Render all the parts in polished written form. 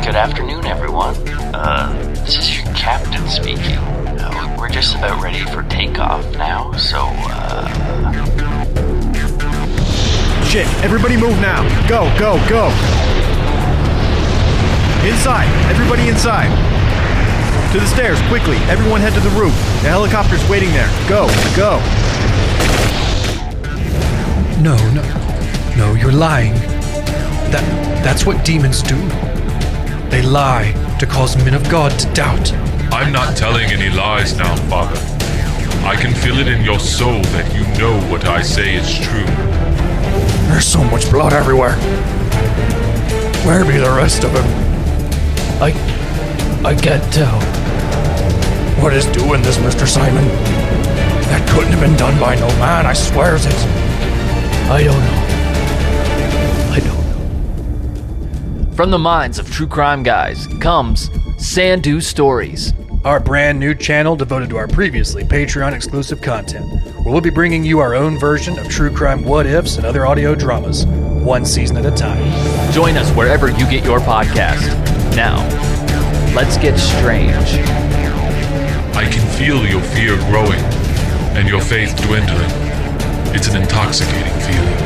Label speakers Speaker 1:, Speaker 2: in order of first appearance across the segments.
Speaker 1: Good afternoon, everyone. This is your captain speaking. We're just about ready for takeoff now, so,
Speaker 2: Shit, everybody move now. Go, go, go. Inside, everybody inside. To the stairs, quickly. Everyone head to the roof. The helicopter's waiting there. Go, go.
Speaker 3: No, you're lying. That's what demons do. They lie to cause men of God to doubt.
Speaker 4: I'm not telling any lies now, Father. I can feel it in your soul that you know what I say is true.
Speaker 3: There's so much blood everywhere. Where be the rest of them? I can't tell. What is doing this, Mr. Simon? That couldn't have been done by no man, I swears it. I don't know.
Speaker 5: From the minds of True Crime Guys comes Sandu Stories,
Speaker 3: Our brand new channel devoted to our previously Patreon-exclusive content, where we'll be bringing you our own version of true crime what-ifs and other audio dramas, one season at a time.
Speaker 5: Join us wherever you get your podcast. Now, let's get strange.
Speaker 4: I can feel your fear growing and your faith dwindling. It's an intoxicating feeling.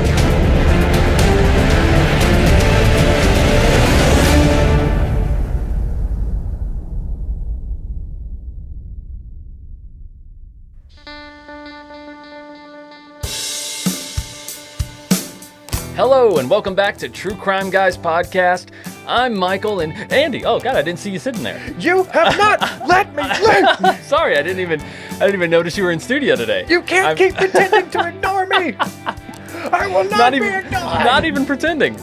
Speaker 5: Hello and welcome back to True Crime Guys podcast. I'm Michael and Andy. Oh God, I didn't see you sitting there.
Speaker 3: You have not let me live!
Speaker 5: Sorry, I didn't even notice you were in studio today.
Speaker 3: You can't keep pretending to ignore me! I will not be ignored!
Speaker 5: Not even pretending.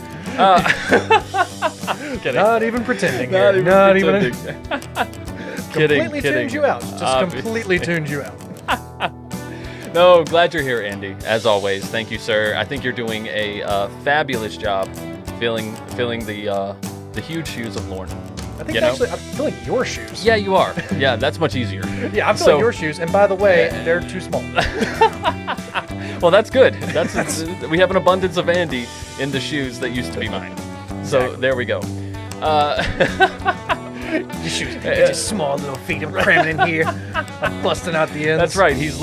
Speaker 5: Kidding.
Speaker 3: Not even pretending.
Speaker 5: Not even
Speaker 3: Even
Speaker 5: kidding.
Speaker 3: completely tuned you out. Just completely tuned you out.
Speaker 5: No, glad you're here, Andy. As always, thank you, sir. I think you're doing a fabulous job filling the huge shoes of Lorne.
Speaker 3: I think actually I'm filling your shoes.
Speaker 5: Yeah, you are. Yeah, that's much easier.
Speaker 3: Yeah, I'm filling your shoes, and by the way, they're too small.
Speaker 5: Well, that's good. We have an abundance of Andy in the shoes that used to be mine. So there we go.
Speaker 3: Your shoes, your small little feet. I'm cramming in here. I'm busting out the ends.
Speaker 5: That's right. His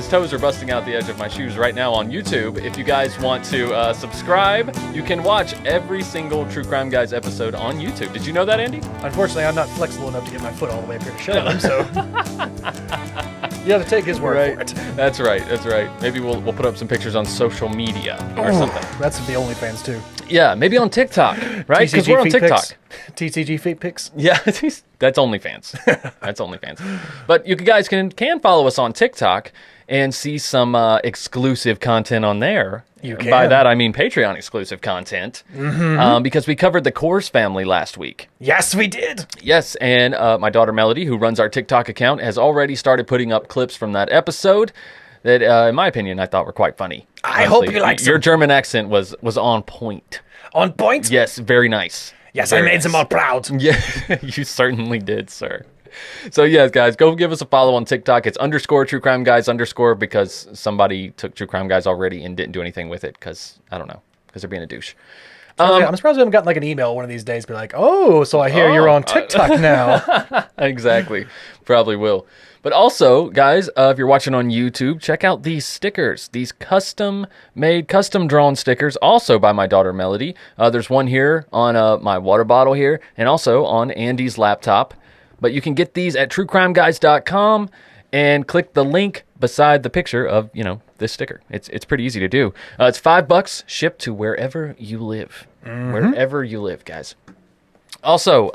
Speaker 5: toes are busting out the edge of my shoes right now on YouTube. If you guys want to subscribe, you can watch every single True Crime Guys episode on YouTube. Did you know that, Andy?
Speaker 3: Unfortunately, I'm not flexible enough to get my foot all the way up here to show them, so you have to take his word for it.
Speaker 5: That's right. Maybe we'll put up some pictures on social media or something.
Speaker 3: That's the OnlyFans too.
Speaker 5: Yeah, maybe on TikTok, right? Because we're on TikTok.
Speaker 3: TCG feet pics.
Speaker 5: Yeah, that's OnlyFans. That's OnlyFans. But you guys can follow us on TikTok and see some exclusive content on there.
Speaker 3: You can.
Speaker 5: By that, I mean Patreon exclusive content. Mm-hmm. Because we covered the Coors family last week.
Speaker 3: Yes, we did.
Speaker 5: Yes, and my daughter Melody, who runs our TikTok account, has already started putting up clips from that episode that, in my opinion, I thought were quite funny.
Speaker 3: I hope you like them.
Speaker 5: Your German accent was on point.
Speaker 3: On point?
Speaker 5: Yes, very nice.
Speaker 3: Yes,
Speaker 5: very
Speaker 3: I made
Speaker 5: nice.
Speaker 3: them all proud.
Speaker 5: Yeah, you certainly did, sir. So yes, guys, go give us a follow on TikTok. It's _True Crime Guys _ because somebody took True Crime Guys already and didn't do anything with it because, I don't know, because they're being a douche.
Speaker 3: I'm surprised we haven't gotten like an email one of these days be like, oh, so I hear you're on TikTok now.
Speaker 5: Exactly. Probably will. But also, guys, if you're watching on YouTube, check out these stickers. These custom-made, custom-drawn stickers, also by my daughter Melody. There's one here on my water bottle here, and also on Andy's laptop. But you can get these at truecrimeguys.com and click the link beside the picture of, this sticker. It's pretty easy to do. It's $5 shipped to wherever you live. Mm-hmm. Wherever you live, guys. Also,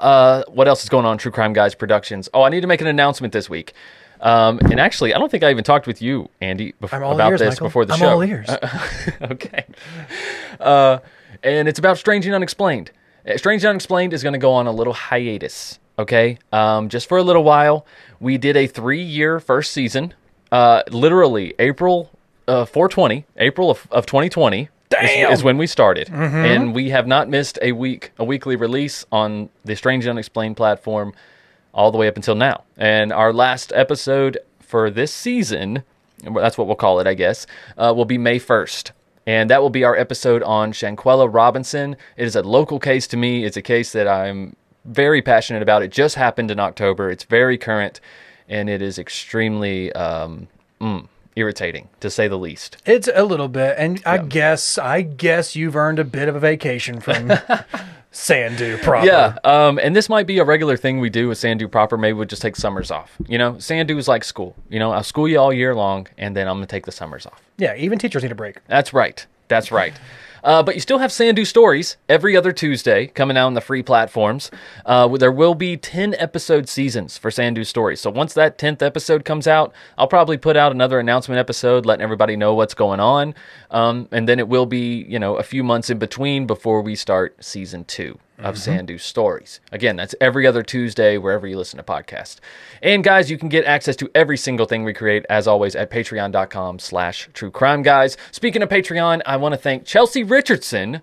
Speaker 5: what else is going on True Crime Guys Productions? Oh, I need to make an announcement this week. And actually, I don't think I even talked with you, Andy, about
Speaker 3: ears,
Speaker 5: this
Speaker 3: Michael.
Speaker 5: before the
Speaker 3: I'm
Speaker 5: show.
Speaker 3: all ears.
Speaker 5: Okay. And it's about Strange and Unexplained. Strange and Unexplained is going to go on a little hiatus, okay? Just for a little while. We did a 3-year first season, literally April 4/20, April of 2020. Is when we started. Mm-hmm. And we have not missed a weekly release on the Strange and Unexplained platform all the way up until now. And our last episode for this season, that's what we'll call it, I guess, will be May 1st. And that will be our episode on Shanquella Robinson. It is a local case to me. It's a case that I'm very passionate about. It just happened in October. It's very current, and it is extremely irritating, to say the least.
Speaker 3: It's a little bit, and I guess you've earned a bit of a vacation from Sandu proper.
Speaker 5: Yeah, and this might be a regular thing we do with Sandu proper. Maybe we'll just take summers off. Sandu is like school. I'll school you all year long, and then I'm going to take the summers off.
Speaker 3: Yeah, even teachers need a break.
Speaker 5: That's right. But you still have Sandu Stories every other Tuesday coming out on the free platforms. There will be 10 episode seasons for Sandu Stories. So once that 10th episode comes out, I'll probably put out another announcement episode letting everybody know what's going on. And then it will be, a few months in between before we start season 2 of Sandu Stories. Again, that's every other Tuesday, wherever you listen to podcasts. And guys, you can get access to every single thing we create, as always, at patreon.com/truecrimeguys. Speaking of Patreon, I want to thank Chelsea Richardson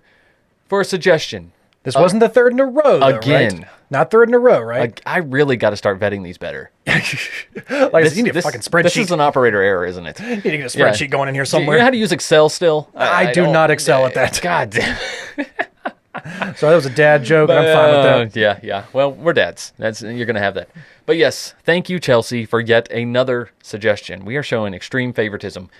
Speaker 5: for a suggestion.
Speaker 3: This wasn't the third in a row, though,
Speaker 5: again.
Speaker 3: Right? Not third in a row, right?
Speaker 5: I really got to start vetting these better.
Speaker 3: You need a fucking spreadsheet.
Speaker 5: This is an operator error, isn't it?
Speaker 3: You need to get a spreadsheet going in here somewhere.
Speaker 5: Do you know how to use Excel still?
Speaker 3: I do not excel at that.
Speaker 5: God damn.
Speaker 3: So that was a dad joke. I'm fine with that.
Speaker 5: Yeah. Well, we're dads. You're going to have that. But yes, thank you, Chelsea, for yet another suggestion. We are showing extreme favoritism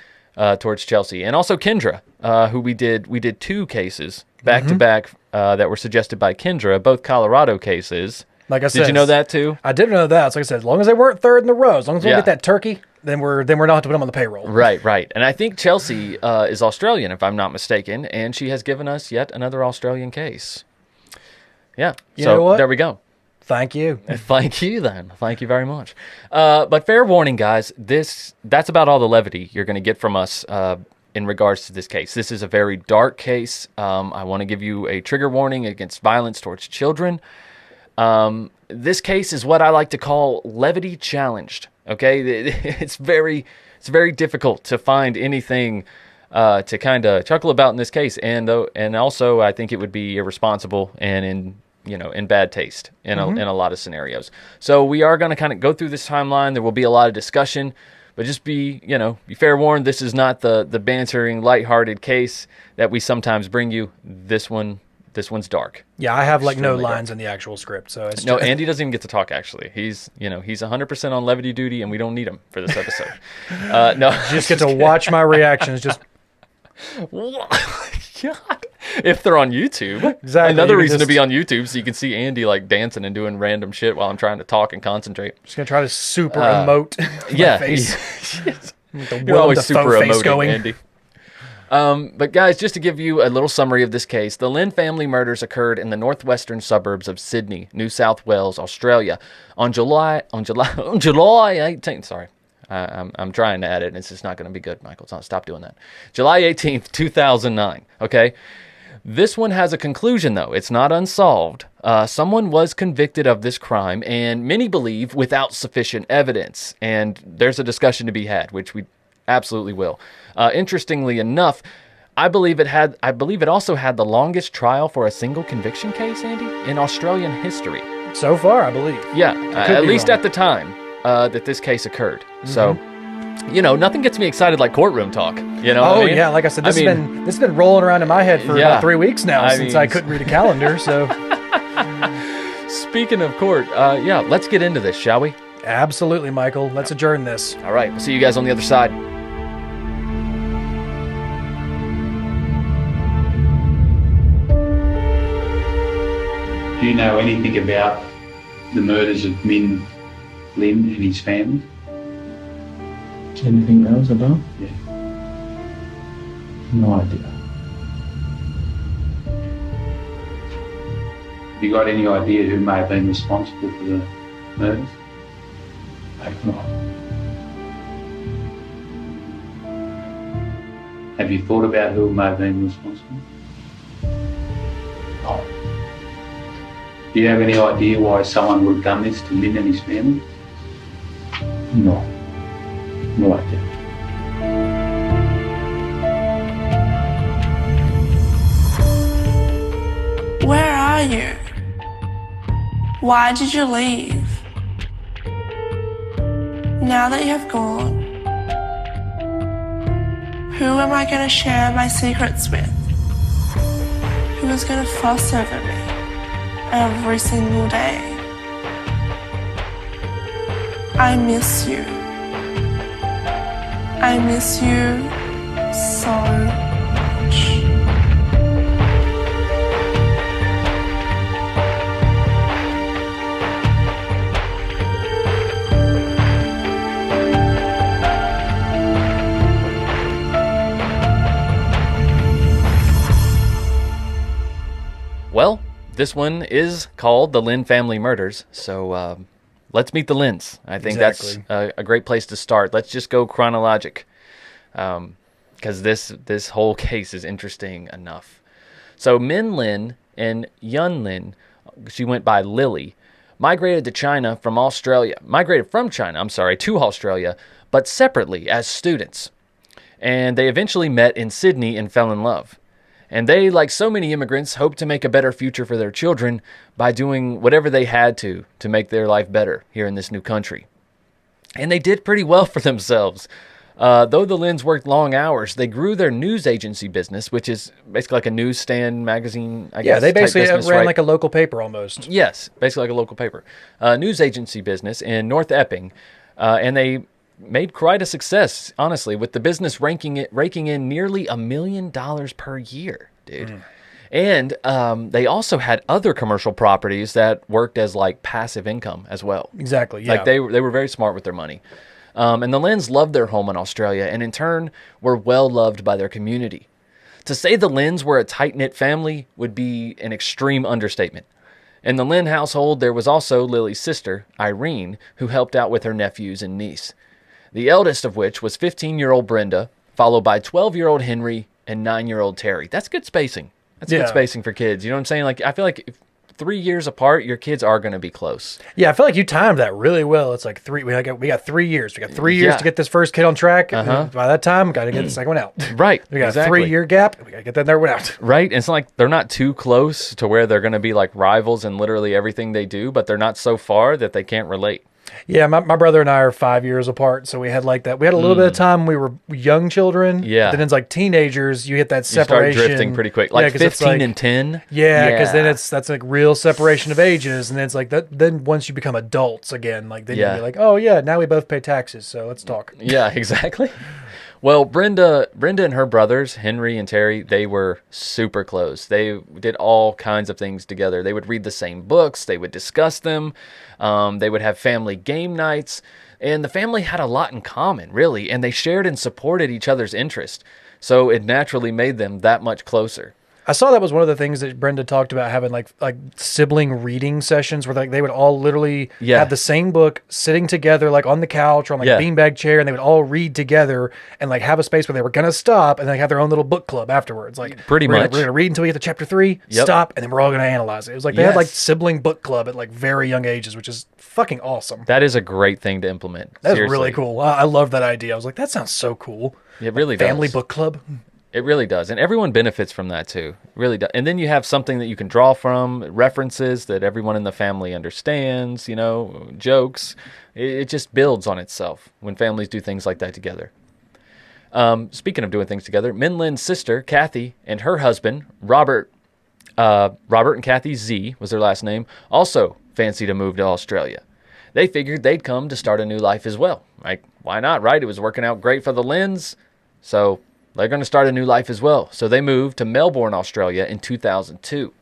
Speaker 5: towards Chelsea. And also Kendra, who we did 2 cases back to back that were suggested by Kendra, both Colorado cases.
Speaker 3: Like I said,
Speaker 5: did you know that too?
Speaker 3: I didn't know that. So like I said, as long as they weren't third in a row, as long as we get that turkey, then we're not to put them on the payroll.
Speaker 5: Right. And I think Chelsea is Australian, if I'm not mistaken, and she has given us yet another Australian case. Yeah.
Speaker 3: You know what?
Speaker 5: There we go.
Speaker 3: Thank you.
Speaker 5: Thank you, then. Thank you very much. But fair warning, guys, that's about all the levity you're going to get from us in regards to this case. This is a very dark case. I want to give you a trigger warning against violence towards children. This case is what I like to call levity challenged. Okay, it's very difficult to find anything to kind of chuckle about in this case, and also I think it would be irresponsible and in bad taste in a lot of scenarios. So we are going to kind of go through this timeline. There will be a lot of discussion, but just be fair warned. This is not the bantering, lighthearted case that we sometimes bring you. This one's dark.
Speaker 3: Yeah, I have no lines in the actual script, so it's
Speaker 5: Andy doesn't even get to talk. Actually, he's 100% on levity duty, and we don't need him for this episode. No,
Speaker 3: you just get to watch my reactions. Just
Speaker 5: God, if they're on YouTube,
Speaker 3: exactly.
Speaker 5: Another reason to be on YouTube, so you can see Andy dancing and doing random shit while I'm trying to talk and concentrate.
Speaker 3: Just gonna try to super emote.
Speaker 5: Yeah,
Speaker 3: face.
Speaker 5: You're always super emoting,
Speaker 3: going.
Speaker 5: Andy. But guys, just to give you a little summary of this case, the Lin family murders occurred in the northwestern suburbs of Sydney, New South Wales, Australia, on July 18th. Sorry, I'm trying to add it, and it's just not going to be good, Michael. Stop doing that. July 18th, 2009. Okay, this one has a conclusion though. It's not unsolved. Someone was convicted of this crime, and many believe without sufficient evidence. And there's a discussion to be had, which we absolutely will. Interestingly enough, I believe it also had the longest trial for a single conviction case, Andy, in Australian history.
Speaker 3: So far, I believe.
Speaker 5: Yeah, at least at the time that this case occurred. So, nothing gets me excited like courtroom talk.
Speaker 3: Yeah, like I said, this has been rolling around in my head for about 3 weeks now since I couldn't read a calendar. So,
Speaker 5: speaking of court, let's get into this, shall we?
Speaker 3: Absolutely, Michael. Let's adjourn this.
Speaker 5: All right, we'll see you guys on the other side.
Speaker 6: Do you know anything about the murders of Lin and his family?
Speaker 7: Anything else about?
Speaker 6: Yeah.
Speaker 7: No idea.
Speaker 6: Have you got any idea who may have been responsible for the murders?
Speaker 7: I don't know.
Speaker 6: Have you thought about who may have been responsible?
Speaker 7: No.
Speaker 6: Do you have any idea why someone would have done this to Lin and his family?
Speaker 7: No. No idea.
Speaker 8: Where are you? Why did you leave? Now that you have gone, who am I going to share my secrets with? Who is going to fuss over me? every single day. I miss you. I miss you so much.
Speaker 5: Well, this one is called The Lin Family Murders, so let's meet the Lins. I think that's a great place to start. Let's just go chronologic, because this whole case is interesting enough. So Min Lin and Yun Lin, she went by Lily, migrated from China to Australia, but separately as students. And they eventually met in Sydney and fell in love. And they, like so many immigrants, hoped to make a better future for their children by doing whatever they had to make their life better here in this new country. And they did pretty well for themselves. Though the Lins worked long hours, they grew their news agency business, which is basically like a newsstand magazine, I guess.
Speaker 3: Yeah, they basically
Speaker 5: business,
Speaker 3: ran
Speaker 5: right?
Speaker 3: like a local paper almost.
Speaker 5: Yes, basically like a local paper. News agency business in North Epping. And they made quite a success, honestly, with the business raking in nearly $1 million per year, dude. And they also had other commercial properties that worked as like passive income as well.
Speaker 3: Exactly, yeah.
Speaker 5: Like they were very smart with their money. And the Lins loved their home in Australia and in turn were well loved by their community. To say the Lins were a tight-knit family would be an extreme understatement. In the Lin household, there was also Lily's sister, Irene, who helped out with her nephews and niece. The eldest of which was 15-year-old Brenda, followed by 12-year-old Henry and 9-year-old Terry. That's good spacing. That's good spacing for kids. You know what I'm saying? Like, I feel like if 3 years apart, your kids are going to be close.
Speaker 3: Yeah, I feel like you timed that really well. It's like we got 3 years. We got 3 years to get this first kid on track. And by that time, we got to get the second one out.
Speaker 5: Right.
Speaker 3: We got a 3-year gap. We got to get that third one out.
Speaker 5: Right. And it's not like they're not too close to where they're going to be like rivals in literally everything they do, but they're not so far that they can't relate.
Speaker 3: Yeah, my brother and I are 5 years apart, so we had like that. We had a little bit of time when we were young children.
Speaker 5: Yeah.
Speaker 3: Then it's like teenagers, you hit that
Speaker 5: You
Speaker 3: separation.
Speaker 5: start drifting pretty quick. Like 15 and 10.
Speaker 3: Yeah, because then that's like real separation of ages, and then it's like that. Then once you become adults again, like then you'll be like, oh yeah, now we both pay taxes, so let's talk.
Speaker 5: Yeah, exactly. Well, Brenda and her brothers, Henry and Terry, they were super close. They did all kinds of things together. They would read the same books. They would discuss them. They would have family game nights. And the family had a lot in common, really. And they shared and supported each other's interests. So it naturally made them that much closer.
Speaker 3: I saw that was one of the things that Brenda talked about, having like sibling reading sessions where like they would all literally have the same book sitting together like on the couch or on like a beanbag chair, and they would all read together and like have a space where they were gonna stop and then have their own little book club afterwards. Like
Speaker 5: pretty much
Speaker 3: we're gonna read until we get to chapter 3, stop, and then we're all gonna analyze it. It was like they had like sibling book club at like very young ages, which is fucking awesome.
Speaker 5: That is a great thing to implement.
Speaker 3: That's really cool. I love that idea. I was like, that sounds so cool.
Speaker 5: It really does.
Speaker 3: Family book club.
Speaker 5: It really does. And everyone benefits from that too. It really does. And then you have something that you can draw from, references that everyone in the family understands, you know, jokes. It just builds on itself when families do things like that together. Speaking of doing things together, Min Lin's sister, Kathy, and her husband, Robert and Kathy Z was their last name, also fancied a move to Australia. They figured they'd come to start a new life as well. Like, why not, right? It was working out great for the Lins. So they're going to start a new life as well. So they moved to Melbourne, Australia in 2002.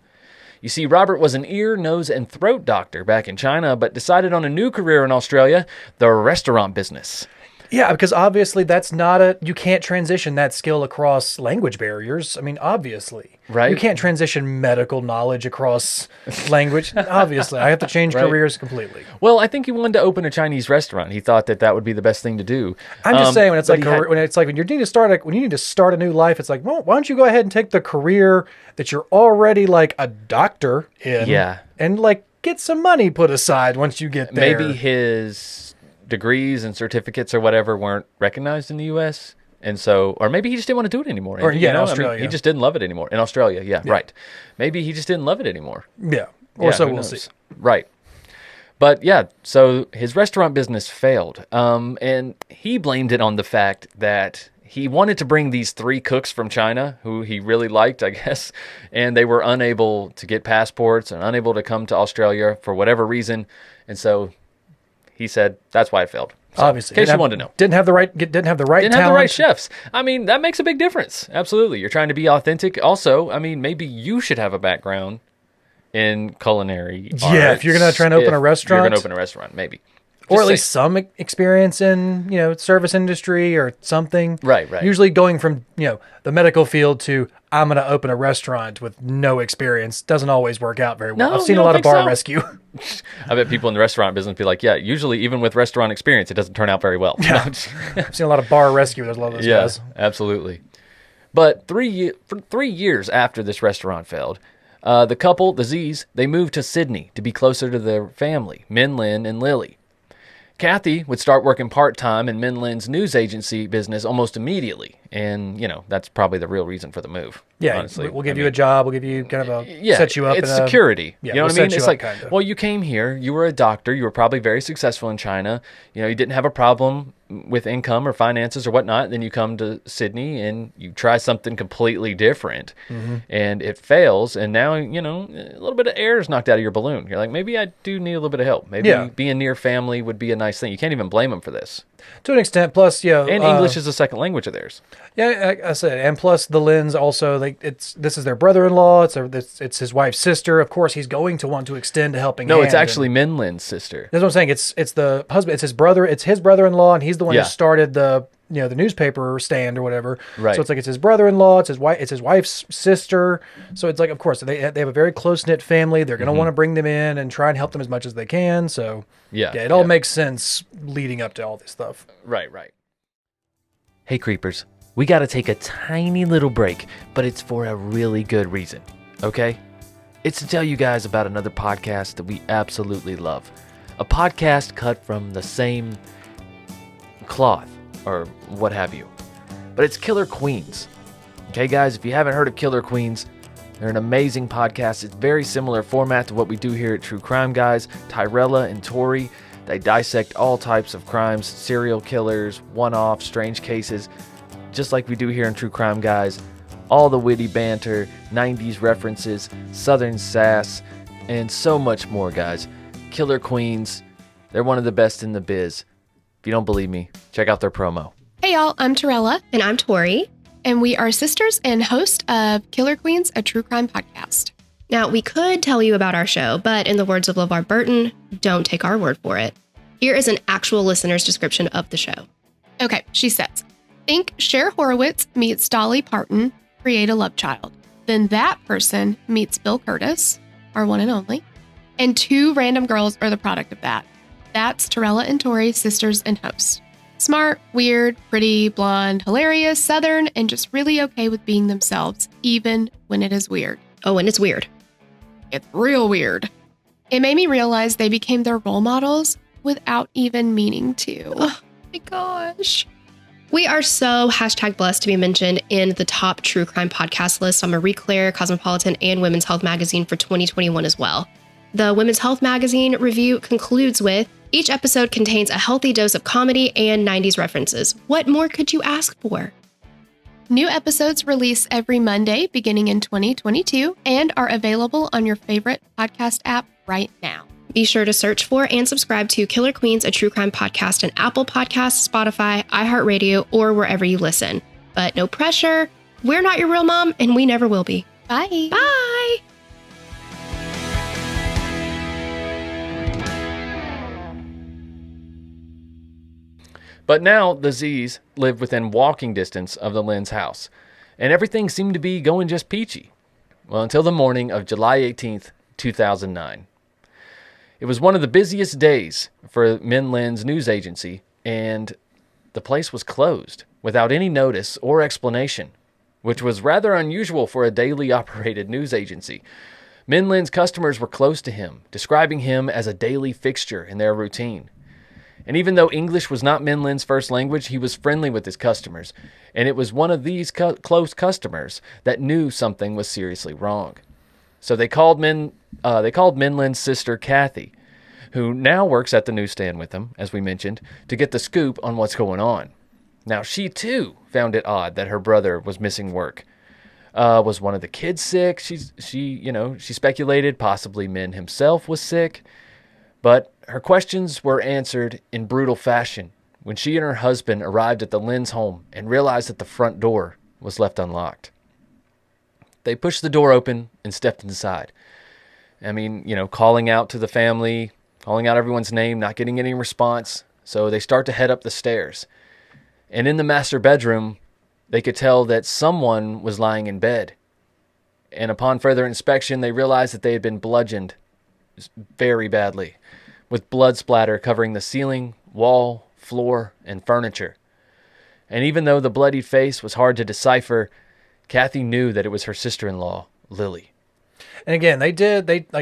Speaker 5: You see, Robert was an ear, nose, and throat doctor back in China, but decided on a new career in Australia, the restaurant business.
Speaker 3: Yeah, because obviously you can't transition that skill across language barriers. I mean, obviously.
Speaker 5: Right.
Speaker 3: You can't transition medical knowledge across language. Obviously, I have to change careers completely.
Speaker 5: Well, I think he wanted to open a Chinese restaurant. He thought that would be the best thing to do.
Speaker 3: I'm just saying when you need to start a new life, it's like, well, why don't you go ahead and take the career that you're already like a doctor in, and like get some money put aside once you get there.
Speaker 5: Maybe his degrees and certificates or whatever weren't recognized in the U.S. And so, or maybe he just didn't want to do it anymore.
Speaker 3: Or in Australia.
Speaker 5: I mean, he just didn't love it anymore. In Australia, right. Maybe he just didn't love it anymore.
Speaker 3: Yeah. Or so we'll see.
Speaker 5: Right. But yeah, so his restaurant business failed. And he blamed it on the fact that he wanted to bring these 3 cooks from China who he really liked, I guess, and they were unable to get passports and unable to come to Australia for whatever reason. And so he said that's why it failed. So,
Speaker 3: obviously,
Speaker 5: in case you wanted to know,
Speaker 3: didn't have the right
Speaker 5: chefs. I mean, that makes a big difference. Absolutely, you're trying to be authentic. Also, I mean, maybe you should have a background in culinary.
Speaker 3: Yeah, if you're gonna try and open a restaurant,
Speaker 5: you're gonna open a restaurant, maybe.
Speaker 3: Or at least some experience in, service industry or something.
Speaker 5: Right.
Speaker 3: Usually going from, the medical field to I'm going to open a restaurant with no experience doesn't always work out very well.
Speaker 5: No,
Speaker 3: I've seen a lot of bar rescue.
Speaker 5: I bet people in the restaurant business be like, yeah, usually even with restaurant experience, it doesn't turn out very well.
Speaker 3: Yeah. I've seen a lot of bar rescue. There's a lot of those guys.
Speaker 5: Absolutely. But 3 years after this restaurant failed, the couple, the Z's, they moved to Sydney to be closer to their family, Min Lin and Lily. Kathy would start working part-time in Min Lin's news agency business almost immediately. And, that's probably the real reason for the move.
Speaker 3: Yeah,
Speaker 5: honestly.
Speaker 3: We'll give you a job. We'll give you kind of set you up.
Speaker 5: It's security.
Speaker 3: Yeah,
Speaker 5: you know what I mean? It's like,
Speaker 3: kinda.
Speaker 5: well, you came here, you were a doctor, you were probably very successful in China. You didn't have a problem with income or finances or whatnot. Then you come to Sydney and you try something completely different and it fails. And now, a little bit of air is knocked out of your balloon. You're like, maybe I do need a little bit of help. Maybe being near family would be a nice thing. You can't even blame them for this.
Speaker 3: To an extent, plus,
Speaker 5: and English is a second language of theirs.
Speaker 3: Yeah, I said, and plus the Lins also, this is their brother-in-law. It's his wife's sister. Of course, he's going to want to extend a helping hand.
Speaker 5: No, it's actually Min Lin's sister.
Speaker 3: That's what I'm saying. It's the husband. It's his brother. It's his brother-in-law, and he's the one who started the the newspaper stand or whatever.
Speaker 5: Right.
Speaker 3: So it's like it's his brother-in-law. It's his wife's sister. So it's like, of course, they have a very close-knit family. They're going to want to bring them in and try and help them as much as they can. So it all makes sense leading up to all this stuff.
Speaker 5: Right. Hey, creepers. We got to take a tiny little break, but it's for a really good reason, okay? It's to tell you guys about another podcast that we absolutely love. A podcast cut from the same cloth, or what have you. But it's Killer Queens. Okay, guys, if you haven't heard of Killer Queens, they're an amazing podcast. It's very similar format to what we do here at True Crime Guys. Tyrella and Tori, they dissect all types of crimes, serial killers, one-off, strange cases, just like we do here in True Crime Guys. All the witty banter, 90s references, southern sass, and so much more, guys. Killer Queens, they're one of the best in the biz. If you don't believe me, check out their promo.
Speaker 9: Hey y'all, I'm Torella.
Speaker 10: And I'm Tori.
Speaker 9: And we are sisters and host of Killer Queens, a true crime podcast.
Speaker 10: Now, we could tell you about our show, but in the words of LeVar Burton, don't take our word for it. Here is an actual listener's description of the show.
Speaker 9: Okay, she says, think Cher Horowitz meets Dolly Parton, create a love child. Then that person meets Bill Curtis, our one and only, and 2 random girls are the product of that. That's Torella and Tori, sisters and hosts. Smart, weird, pretty, blonde, hilarious, southern, and just really okay with being themselves, even when it is weird.
Speaker 10: Oh, and it's weird.
Speaker 9: It's real weird. It made me realize they became their role models without even meaning to.
Speaker 10: Oh my gosh. We are so #blessed to be mentioned in the top true crime podcast list on Marie Claire, Cosmopolitan, and Women's Health magazine for 2021 as well. The Women's Health magazine review concludes with, each episode contains a healthy dose of comedy and 90s references. What more could you ask for?
Speaker 9: New episodes release every Monday beginning in 2022 and are available on your favorite podcast app right now.
Speaker 10: Be sure to search for and subscribe to Killer Queens, a true crime podcast on Apple Podcasts, Spotify, iHeartRadio, or wherever you listen. But no pressure. We're not your real mom, and we never will be.
Speaker 9: Bye.
Speaker 10: Bye.
Speaker 5: But now the Z's live within walking distance of the Lin's house, and everything seemed to be going just peachy. Well, until the morning of July 18th, 2009. It was one of the busiest days for Min Lin's news agency, and the place was closed without any notice or explanation, which was rather unusual for a daily operated news agency. Min Lin's customers were close to him, describing him as a daily fixture in their routine. And even though English was not Min Lin's first language, he was friendly with his customers, and it was one of these close customers that knew something was seriously wrong. So they called Min Lin's sister, Kathy, who now works at the newsstand with him, as we mentioned, to get the scoop on what's going on. Now, she too found it odd that her brother was missing work. Was one of the kids sick? She speculated possibly Min himself was sick. But her questions were answered in brutal fashion when she and her husband arrived at the Lin's home and realized that the front door was left unlocked. They pushed the door open and stepped inside. I mean, calling out to the family, calling out everyone's name, not getting any response. So they start to head up the stairs. And in the master bedroom, they could tell that someone was lying in bed. And upon further inspection, they realized that they had been bludgeoned very badly, with blood splatter covering the ceiling, wall, floor, and furniture. And even though the bloodied face was hard to decipher, Kathy knew that it was her sister-in-law, Lily.
Speaker 3: And again, like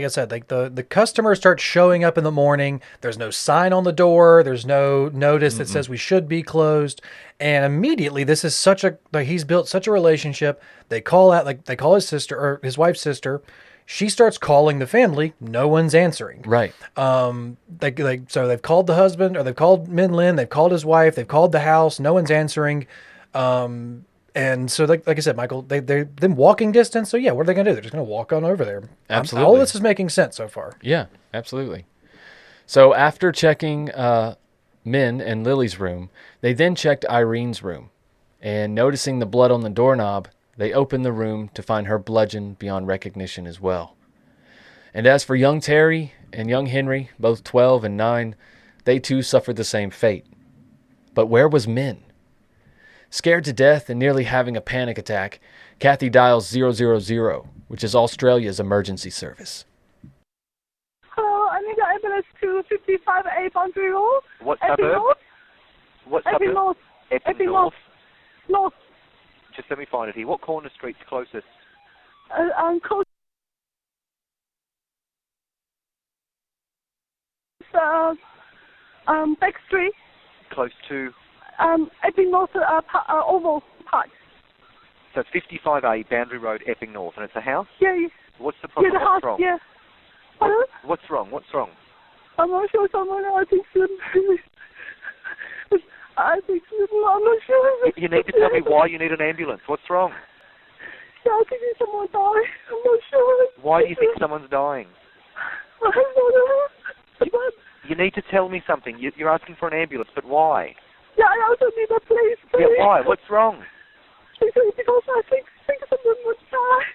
Speaker 3: I said, like the customers start showing up in the morning. There's no sign on the door. There's no notice that says we should be closed. And immediately, this is he's built such a relationship. They call out, they call his sister or his wife's sister. She starts calling the family. No one's answering.
Speaker 5: Right.
Speaker 3: So they've called the husband, or they've called Min Lin. They've called his wife. They've called the house. No one's answering. And so, like I said, Michael, they're walking distance. So yeah, what are they going to do? They're just going to walk on over there.
Speaker 5: Absolutely.
Speaker 3: All this is making sense so far.
Speaker 5: Yeah, absolutely. So after checking Min and Lily's room, they then checked Irene's room. And noticing the blood on the doorknob, they opened the room to find her bludgeoned beyond recognition as well. And as for young Terry and young Henry, both 12 and 9, they too suffered the same fate. But where was Min? Scared to death and nearly having a panic attack, Kathy dials 000, which is Australia's emergency service.
Speaker 11: Hello, I need an ambulance to 55A Boundary Road.
Speaker 12: What suburb? What suburb?
Speaker 11: North.
Speaker 12: Epping North.
Speaker 11: North.
Speaker 12: Just let me find it here. What corner street's closest?
Speaker 11: Close. Back Street.
Speaker 12: Close to?
Speaker 11: Epping North Oval Park.
Speaker 12: So it's 55A Boundary Road, Epping North, and it's a house?
Speaker 11: Yeah.
Speaker 12: What's the problem?
Speaker 11: Yeah, the house.
Speaker 12: What's wrong?
Speaker 11: Yeah.
Speaker 12: What's wrong? What's wrong?
Speaker 11: I'm not sure someone. I think I'm not sure.
Speaker 12: You need to tell me why you need an ambulance. What's wrong?
Speaker 11: Yeah, I think someone died. I'm not sure.
Speaker 12: Why do you think someone's dying?
Speaker 11: I don't know.
Speaker 12: You need to tell me something. You're asking for an ambulance, but why?
Speaker 11: Yeah, I also need a place.
Speaker 12: Yeah, why? What's wrong?
Speaker 11: Because I think someone would die.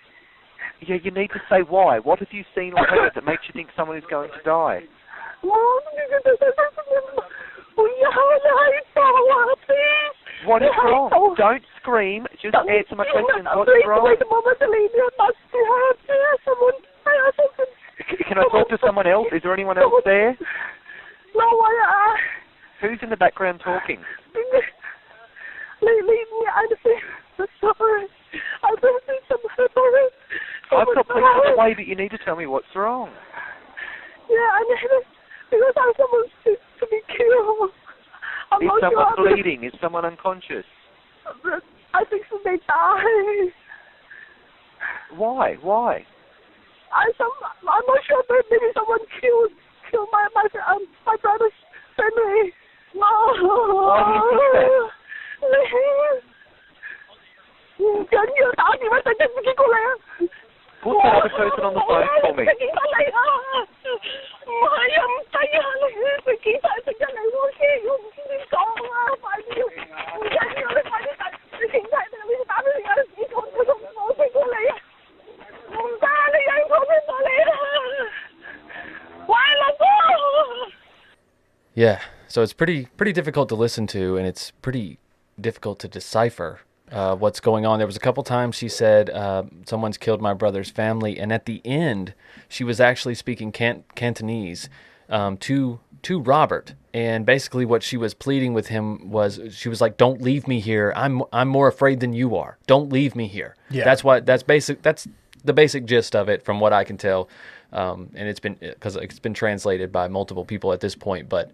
Speaker 12: Yeah, you need to say why. What have you seen or heard that makes you think someone is going to die? What is wrong? Don't scream. Just answer my question. What's wrong? Can I talk to someone else? Is there anyone else there?
Speaker 11: No,
Speaker 12: Who's in the background talking?
Speaker 11: Leave me. I'm sorry. I've
Speaker 12: got police on the way, but you need to tell me what's wrong.
Speaker 11: Yeah, I need it because I have someone to be killed.
Speaker 12: Is someone bleeding? Is someone unconscious?
Speaker 11: I think so they die.
Speaker 12: Why?
Speaker 11: I'm not sure, but maybe someone killed my brother's family. No.
Speaker 12: Why do you think that? Put that other person on the phone for me.
Speaker 5: Yeah, so it's pretty difficult to listen to, and it's pretty difficult to decipher what's going on. There was a couple times she said, someone's killed my brother's family, and at the end, she was actually speaking Cantonese to Robert, and basically what she was pleading with him was, she was like, "Don't leave me here. I'm more afraid than you are. Don't leave me here." Yeah. That's the basic gist of it, from what I can tell. And it's been translated by multiple people at this point, but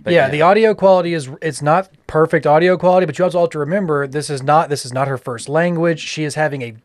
Speaker 5: yeah, the audio quality it's not perfect audio quality, but you also have to remember this is not her first language. She is having a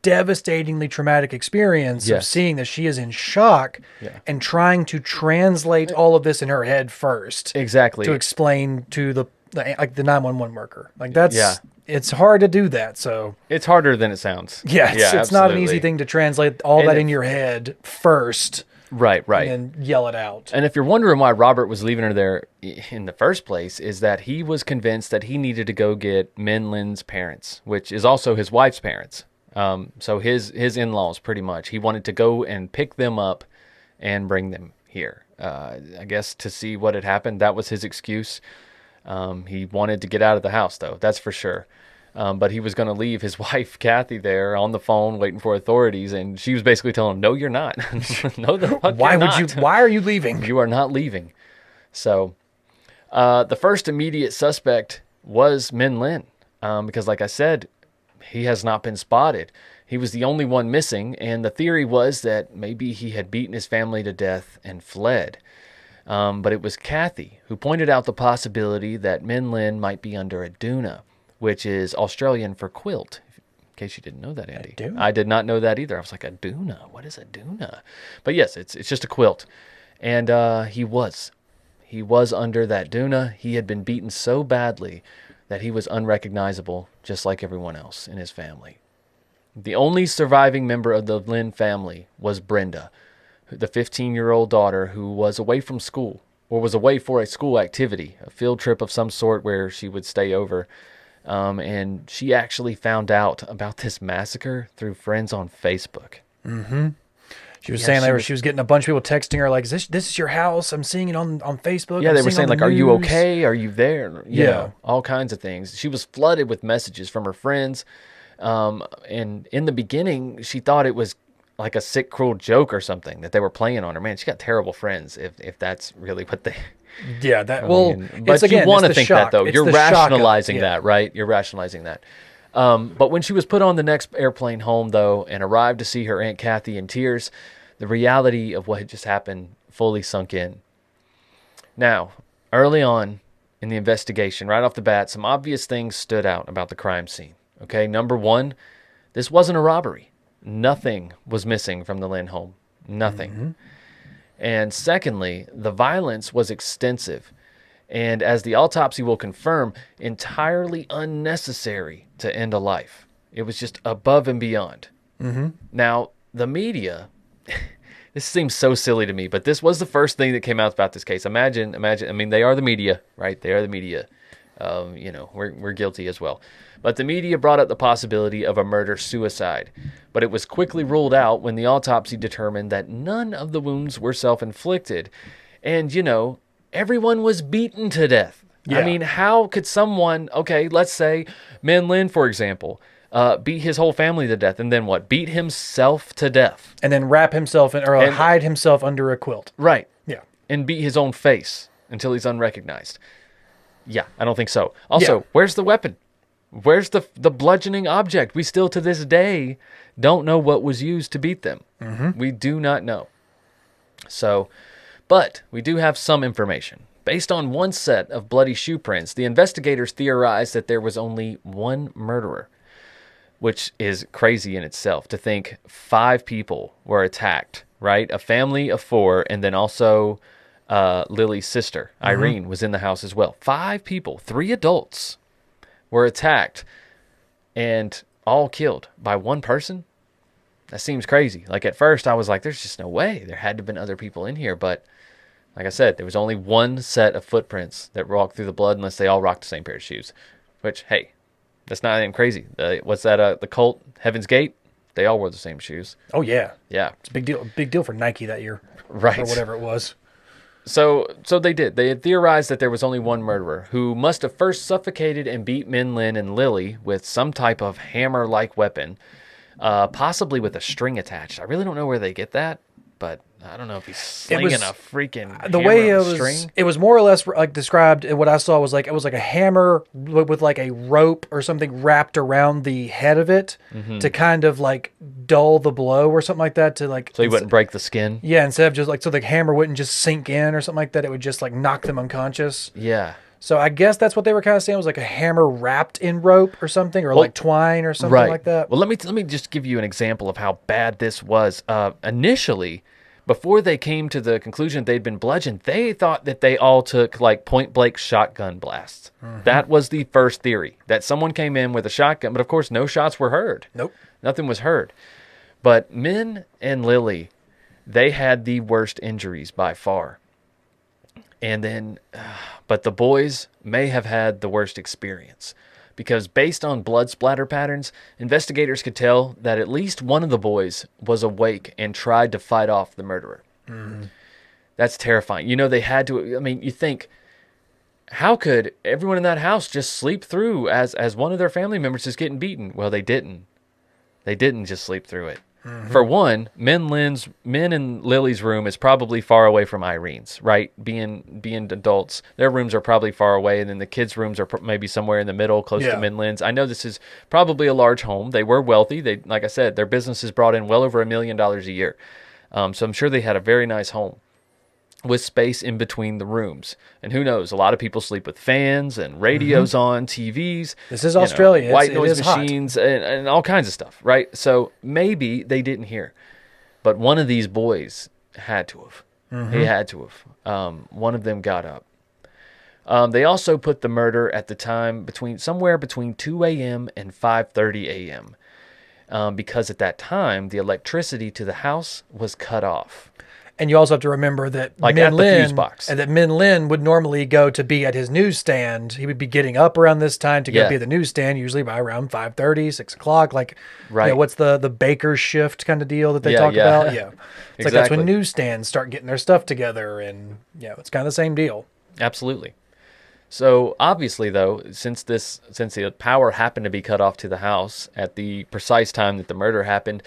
Speaker 5: devastatingly traumatic experience of seeing that. She is in shock and trying to translate all of this in her head first. Exactly. To explain to the
Speaker 3: like the 911 worker. Like that's it's hard to do that. So
Speaker 5: it's harder than it sounds.
Speaker 3: Yeah, it's not an easy thing to translate all that in your head first.
Speaker 5: Right.
Speaker 3: And then yell it out.
Speaker 5: And if you're wondering why Robert was leaving her there in the first place, is that he was convinced that he needed to go get Min Lin's parents, which is also his wife's parents. So his in-laws, pretty much. He wanted to go and pick them up and bring them here. I guess to see what had happened. That was his excuse. He wanted to get out of the house, though. That's for sure. But he was going to leave his wife, Kathy, there on the phone waiting for authorities. And she was basically telling him, no, you're not. No, the fuck
Speaker 3: why
Speaker 5: you're
Speaker 3: would
Speaker 5: not.
Speaker 3: Why are you leaving?
Speaker 5: You are not leaving. So the first immediate suspect was Min Lin. Because like I said, he has not been spotted. He was the only one missing. And the theory was that maybe he had beaten his family to death and fled. But it was Kathy who pointed out the possibility that Min Lin might be under a doona, which is Australian for quilt. In case you didn't know that, Andy. I did not know that either. I was like, a doona? What is a doona? But yes, it's just a quilt. And he was under that doona. He had been beaten so badly that he was unrecognizable, just like everyone else in his family. The only surviving member of the Lin family was Brenda, the 15-year-old daughter who was away from school, or was away for a school activity, a field trip of some sort where she would stay over. And she actually found out about this massacre through friends on Facebook.
Speaker 3: Mm-hmm. She was saying she was getting a bunch of people texting her like, this is your house? I'm seeing it on Facebook.
Speaker 5: Yeah, they were saying like, are you okay? Are you there? You know, all kinds of things. She was flooded with messages from her friends. And in the beginning, she thought it was like a sick, cruel joke or something that they were playing on her. Man, she got terrible friends if that's really what they...
Speaker 3: Yeah, that
Speaker 5: but you want to think that though. You're rationalizing that, right? You're rationalizing that. But when she was put on the next airplane home, though, and arrived to see her Aunt Kathy in tears, the reality of what had just happened fully sunk in. Now, early on in the investigation, right off the bat, some obvious things stood out about the crime scene. Okay, number one, this wasn't a robbery. Nothing was missing from the Lin home. Nothing. Mm-hmm. And secondly, the violence was extensive, and as the autopsy will confirm, entirely unnecessary to end a life. It was just above and beyond.
Speaker 3: Mm-hmm.
Speaker 5: Now, the media, this seems so silly to me, but this was the first thing that came out about this case. Imagine, I mean, they are the media, right? They are the media. We're guilty as well. But the media brought up the possibility of a murder-suicide, but it was quickly ruled out when the autopsy determined that none of the wounds were self-inflicted. And, everyone was beaten to death. Yeah. I mean, how could someone, okay, let's say Min Lin, for example, beat his whole family to death, and then what? Beat himself to death.
Speaker 3: And then wrap himself or hide himself under a quilt.
Speaker 5: Right.
Speaker 3: Yeah.
Speaker 5: And beat his own face until he's unrecognized. Yeah, I don't think so. Also, where's the weapon? Where's the bludgeoning object? We still, to this day, don't know what was used to beat them.
Speaker 3: Mm-hmm.
Speaker 5: We do not know. So, but we do have some information. Based on one set of bloody shoe prints, the investigators theorized that there was only one murderer, which is crazy in itself to think 5 people were attacked, right? A family of 4, and then also Lily's sister, Irene, was in the house as well. 5 people, 3 adults, were attacked and all killed by one person. That seems crazy. Like at first I was like, there's just no way. There had to have been other people in here. But like I said, there was only one set of footprints that walked through the blood unless they all rocked the same pair of shoes. Which, hey, that's not even crazy. What's that? The cult, Heaven's Gate? They all wore the same shoes.
Speaker 3: Oh, yeah.
Speaker 5: Yeah.
Speaker 3: It's a big deal for Nike that year.
Speaker 5: Right.
Speaker 3: Or whatever it was.
Speaker 5: So they did. They had theorized that there was only one murderer who must have first suffocated and beat Min Lin and Lily with some type of hammer-like weapon, possibly with a string attached. I really don't know where they get that, but I don't know if he's slinging a freaking
Speaker 3: the
Speaker 5: hammer
Speaker 3: way
Speaker 5: with a string.
Speaker 3: It was more or less like described. What I saw was like it was like a hammer with like a rope or something wrapped around the head of it to kind of like dull the blow or something like that. To like
Speaker 5: so he wouldn't break the skin.
Speaker 3: Yeah, instead of just like so the hammer wouldn't just sink in or something like that. It would just like knock them unconscious.
Speaker 5: Yeah.
Speaker 3: So I guess that's what they were kind of saying was like a hammer wrapped in rope or something, or like twine or something like that.
Speaker 5: Well, let me just give you an example of how bad this was. Initially, before they came to the conclusion they'd been bludgeoned, they thought that they all took like point-blank shotgun blasts. That was the first theory, that someone came in with a shotgun, but of course no shots were heard.
Speaker 3: Nope.
Speaker 5: Nothing was heard. But Min and Lily, they had the worst injuries by far. And then, but the boys may have had the worst experience. Because based on blood splatter patterns, investigators could tell that at least one of the boys was awake and tried to fight off the murderer. That's terrifying. You know, they had to, I mean, you think, how could everyone in that house just sleep through as one of their family members is getting beaten? Well, they didn't. They didn't just sleep through it. For one, Min and Lily's room is probably far away from Irene's, right? Being adults, their rooms are probably far away, and then the kids' rooms are maybe somewhere in the middle, close to Min Lin's. I know this is probably a large home. They were wealthy. They, like I said, their businesses brought in well over $1 million a year. So I'm sure they had a very nice home with space in between the rooms. And who knows, a lot of people sleep with fans and radios on, TVs.
Speaker 3: This is Australia.
Speaker 5: White noise machines and all kinds of stuff, right? So maybe they didn't hear. But one of these boys had to have. He had to have. One of them got up. They also put the murder at the time somewhere between 2 a.m. and 5:30 a.m. Because at that time, the electricity to the house was cut off.
Speaker 3: And you also have to remember that Min Lin would normally go to be at his newsstand. He would be getting up around this time to go be at the newsstand, usually by around 5:30, 6 o'clock. Like, you know, what's the baker's shift kind of deal that they talk about? Yeah. It's like that's when newsstands start getting their stuff together. And, it's kind of the same deal.
Speaker 5: Absolutely. So obviously, though, since the power happened to be cut off to the house at the precise time that the murder happened,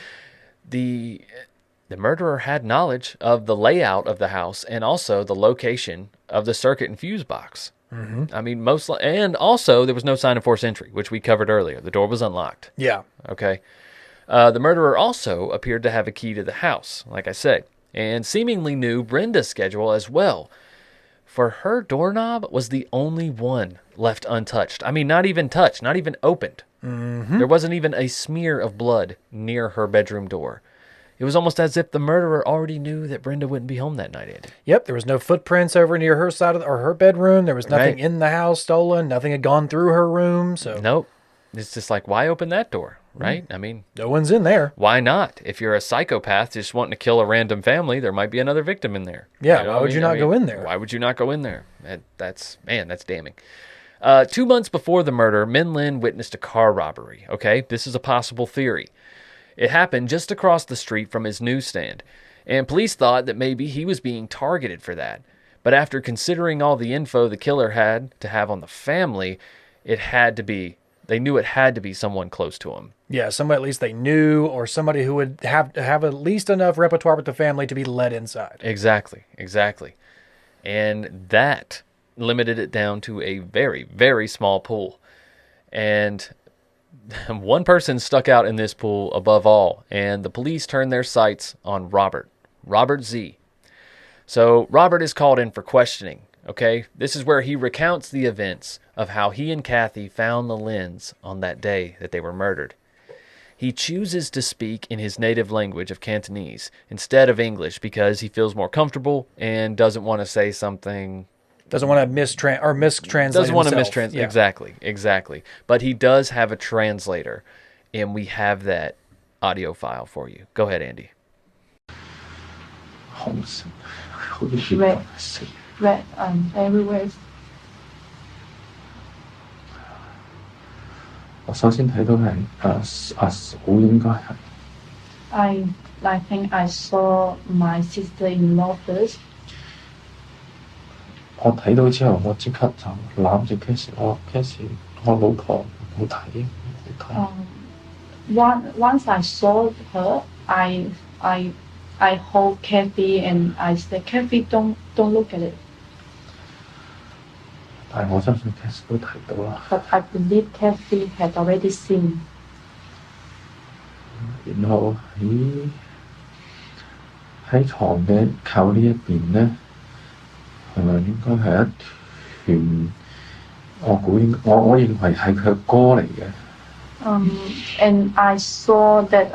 Speaker 5: the murderer had knowledge of the layout of the house and also the location of the circuit and fuse box. I mean, and also there was no sign of forced entry, which we covered earlier. The door was unlocked.
Speaker 3: Yeah.
Speaker 5: Okay. The murderer also appeared to have a key to the house, like I said, and seemingly knew Brenda's schedule as well. For her doorknob was the only one left untouched. I mean, not even touched, not even opened. There wasn't even a smear of blood near her bedroom door. It was almost as if the murderer already knew that Brenda wouldn't be home that night, Andy.
Speaker 3: Yep, there was no footprints over near her side or her bedroom. There was nothing in the house stolen. Nothing had gone through her room. So
Speaker 5: nope. It's just like, why open that door, right? I mean,
Speaker 3: no one's in there.
Speaker 5: Why not? If you're a psychopath just wanting to kill a random family, there might be another victim in there.
Speaker 3: Yeah, why would you not go in there?
Speaker 5: Why would you not go in there? That's damning. 2 months before the murder, Min Lin witnessed a car robbery. Okay, this is a possible theory. It happened just across the street from his newsstand, and police thought that maybe he was being targeted for that. But after considering all the info the killer had to have on the family, they knew it had to be someone close to him.
Speaker 3: Yeah, somebody at least they knew, or somebody who would have at least enough repertoire with the family to be let inside.
Speaker 5: Exactly. And that limited it down to a very, very small pool. And one person stuck out in this pool above all, and the police turned their sights on Robert Z. So Robert is called in for questioning, okay? This is where he recounts the events of how he and Kathy found the Lins on that day that they were murdered. He chooses to speak in his native language of Cantonese instead of English because he feels more comfortable and doesn't want to say something...
Speaker 3: Doesn't want to mistranslate.
Speaker 5: Doesn't want to
Speaker 3: mistranslate.
Speaker 5: Yeah. Exactly. But he does have a translator, and we have that audio file for you. Go ahead, Andy.
Speaker 13: Red everywhere.
Speaker 7: 我首先睇到係阿嫂應該係。
Speaker 13: I think I saw my sister-in-law first.
Speaker 7: 我睇到之後，我即刻就攬住 Cassie， 我老婆冇睇。
Speaker 13: Once I saw her, I hold Kathy and I said, Kathy, don't look at it.
Speaker 7: 但係我相信 Cassie 都睇到啦。
Speaker 13: But I believe Kathy had already seen.
Speaker 7: 然後喺床嘅靠呢一邊咧。應該係一團，我認為係佢歌嚟嘅。
Speaker 13: And I saw that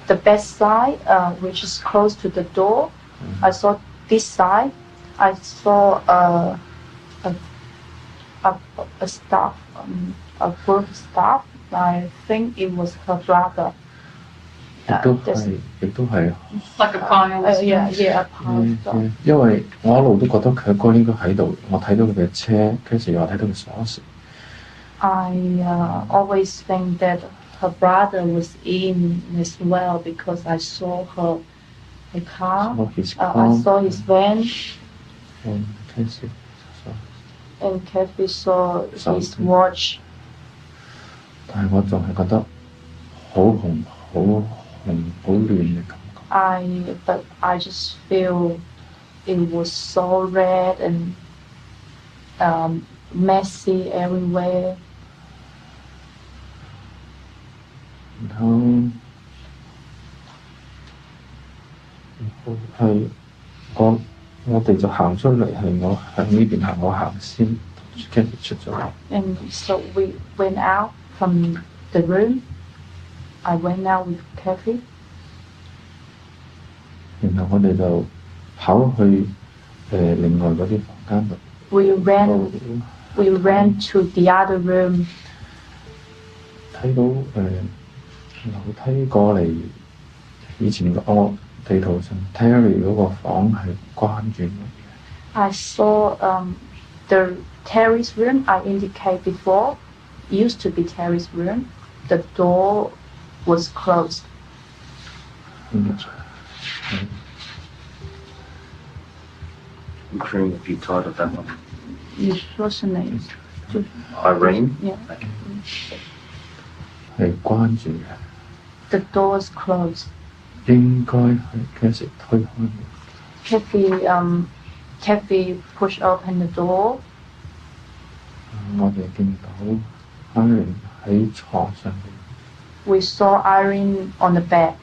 Speaker 13: the bedside, which is close to the door, I saw this side. I saw a staff, a group staff. I think it was her brother.
Speaker 7: 亦都係
Speaker 13: Like a pile. Yeah, a pile.
Speaker 7: 因為我一路都覺得佢阿哥應該喺度，我睇到佢嘅車，跟住又睇到佢鎖匙。
Speaker 13: I always think that her brother was in as well because I saw her car. I saw his van. And Kathy saw his watch.
Speaker 7: 但係我仲係覺得好紅、好亂嘅感覺。
Speaker 13: But I just feel it was so red and messy everywhere.
Speaker 7: 然後係我哋就行出嚟，係我喺呢邊行，我行先，跟住出咗嚟。
Speaker 13: And so we went out from the room. I went out with Kathy.
Speaker 7: 然後我哋就跑去另外嗰啲房間度。
Speaker 13: We ran to the other room.
Speaker 7: 睇到樓梯過嚟，以前我地圖上 Terry 嗰個房係關住嘅。
Speaker 13: I saw the Terry's room I indicated before used to be Terry's room. The door was closed.
Speaker 14: I'm curious if you thought of that one.
Speaker 13: What's her name?
Speaker 14: Irene?
Speaker 13: Yeah.
Speaker 7: 係關住嘅。
Speaker 13: The door is closed.
Speaker 7: 應該係幾時推開嘅。
Speaker 13: Kathy pushed open the door.
Speaker 7: 我哋見到 Irene 喺床上面。
Speaker 13: We saw Irene on the bed.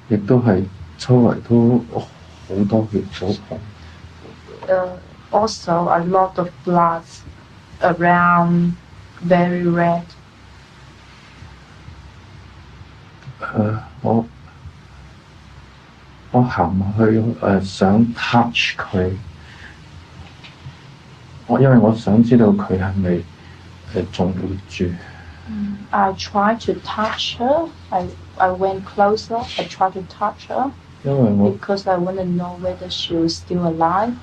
Speaker 7: 亦都係周圍都好多血，好紅。
Speaker 13: Also a lot of blood around, very red.
Speaker 7: 我行去想 touch 佢，因為我想知道佢係咪仲活住。
Speaker 13: I tried to touch her. I went closer. I tried to touch her because I want to know whether she was still alive.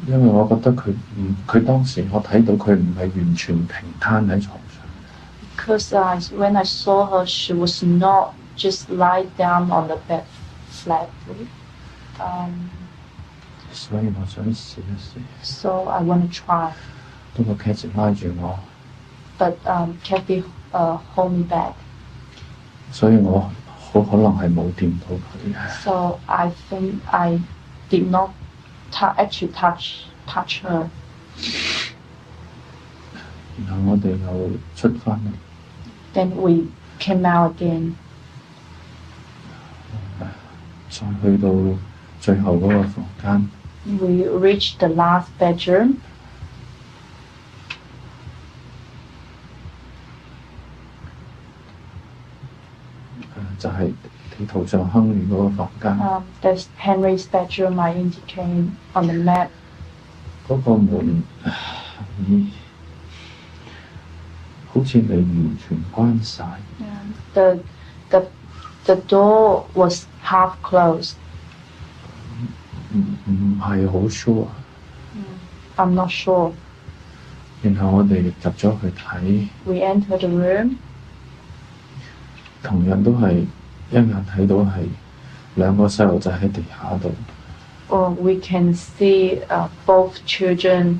Speaker 7: 因為我覺得佢當時我睇到佢唔係完全平攤喺床上。
Speaker 13: Because when I saw her, she was not just lie down on the bed flatly.
Speaker 7: 所以我想試一試。
Speaker 13: So I want to try.
Speaker 7: 不過 Kathy 拉住我。
Speaker 13: But Kathy hold me back.
Speaker 7: 所以我好可能係冇掂到佢。
Speaker 13: So I think I did not actually touch her.
Speaker 7: 然後我哋又出返嚟。
Speaker 13: Then we came out again.
Speaker 7: 再去到最後嗰個房間。
Speaker 13: We reached the last bedroom.
Speaker 7: 就係地圖上亨利嗰個房間。
Speaker 13: There's Henry's bedroom I indicated on the map.
Speaker 7: 嗰個門好似未完全關晒。
Speaker 13: The door was half closed.
Speaker 7: 唔係好 sure.
Speaker 13: I'm not sure.
Speaker 7: 然後我哋入咗去睇。
Speaker 13: We entered the room.
Speaker 7: 同樣都係一眼睇到係兩個細路仔喺地下度。
Speaker 13: We can see both children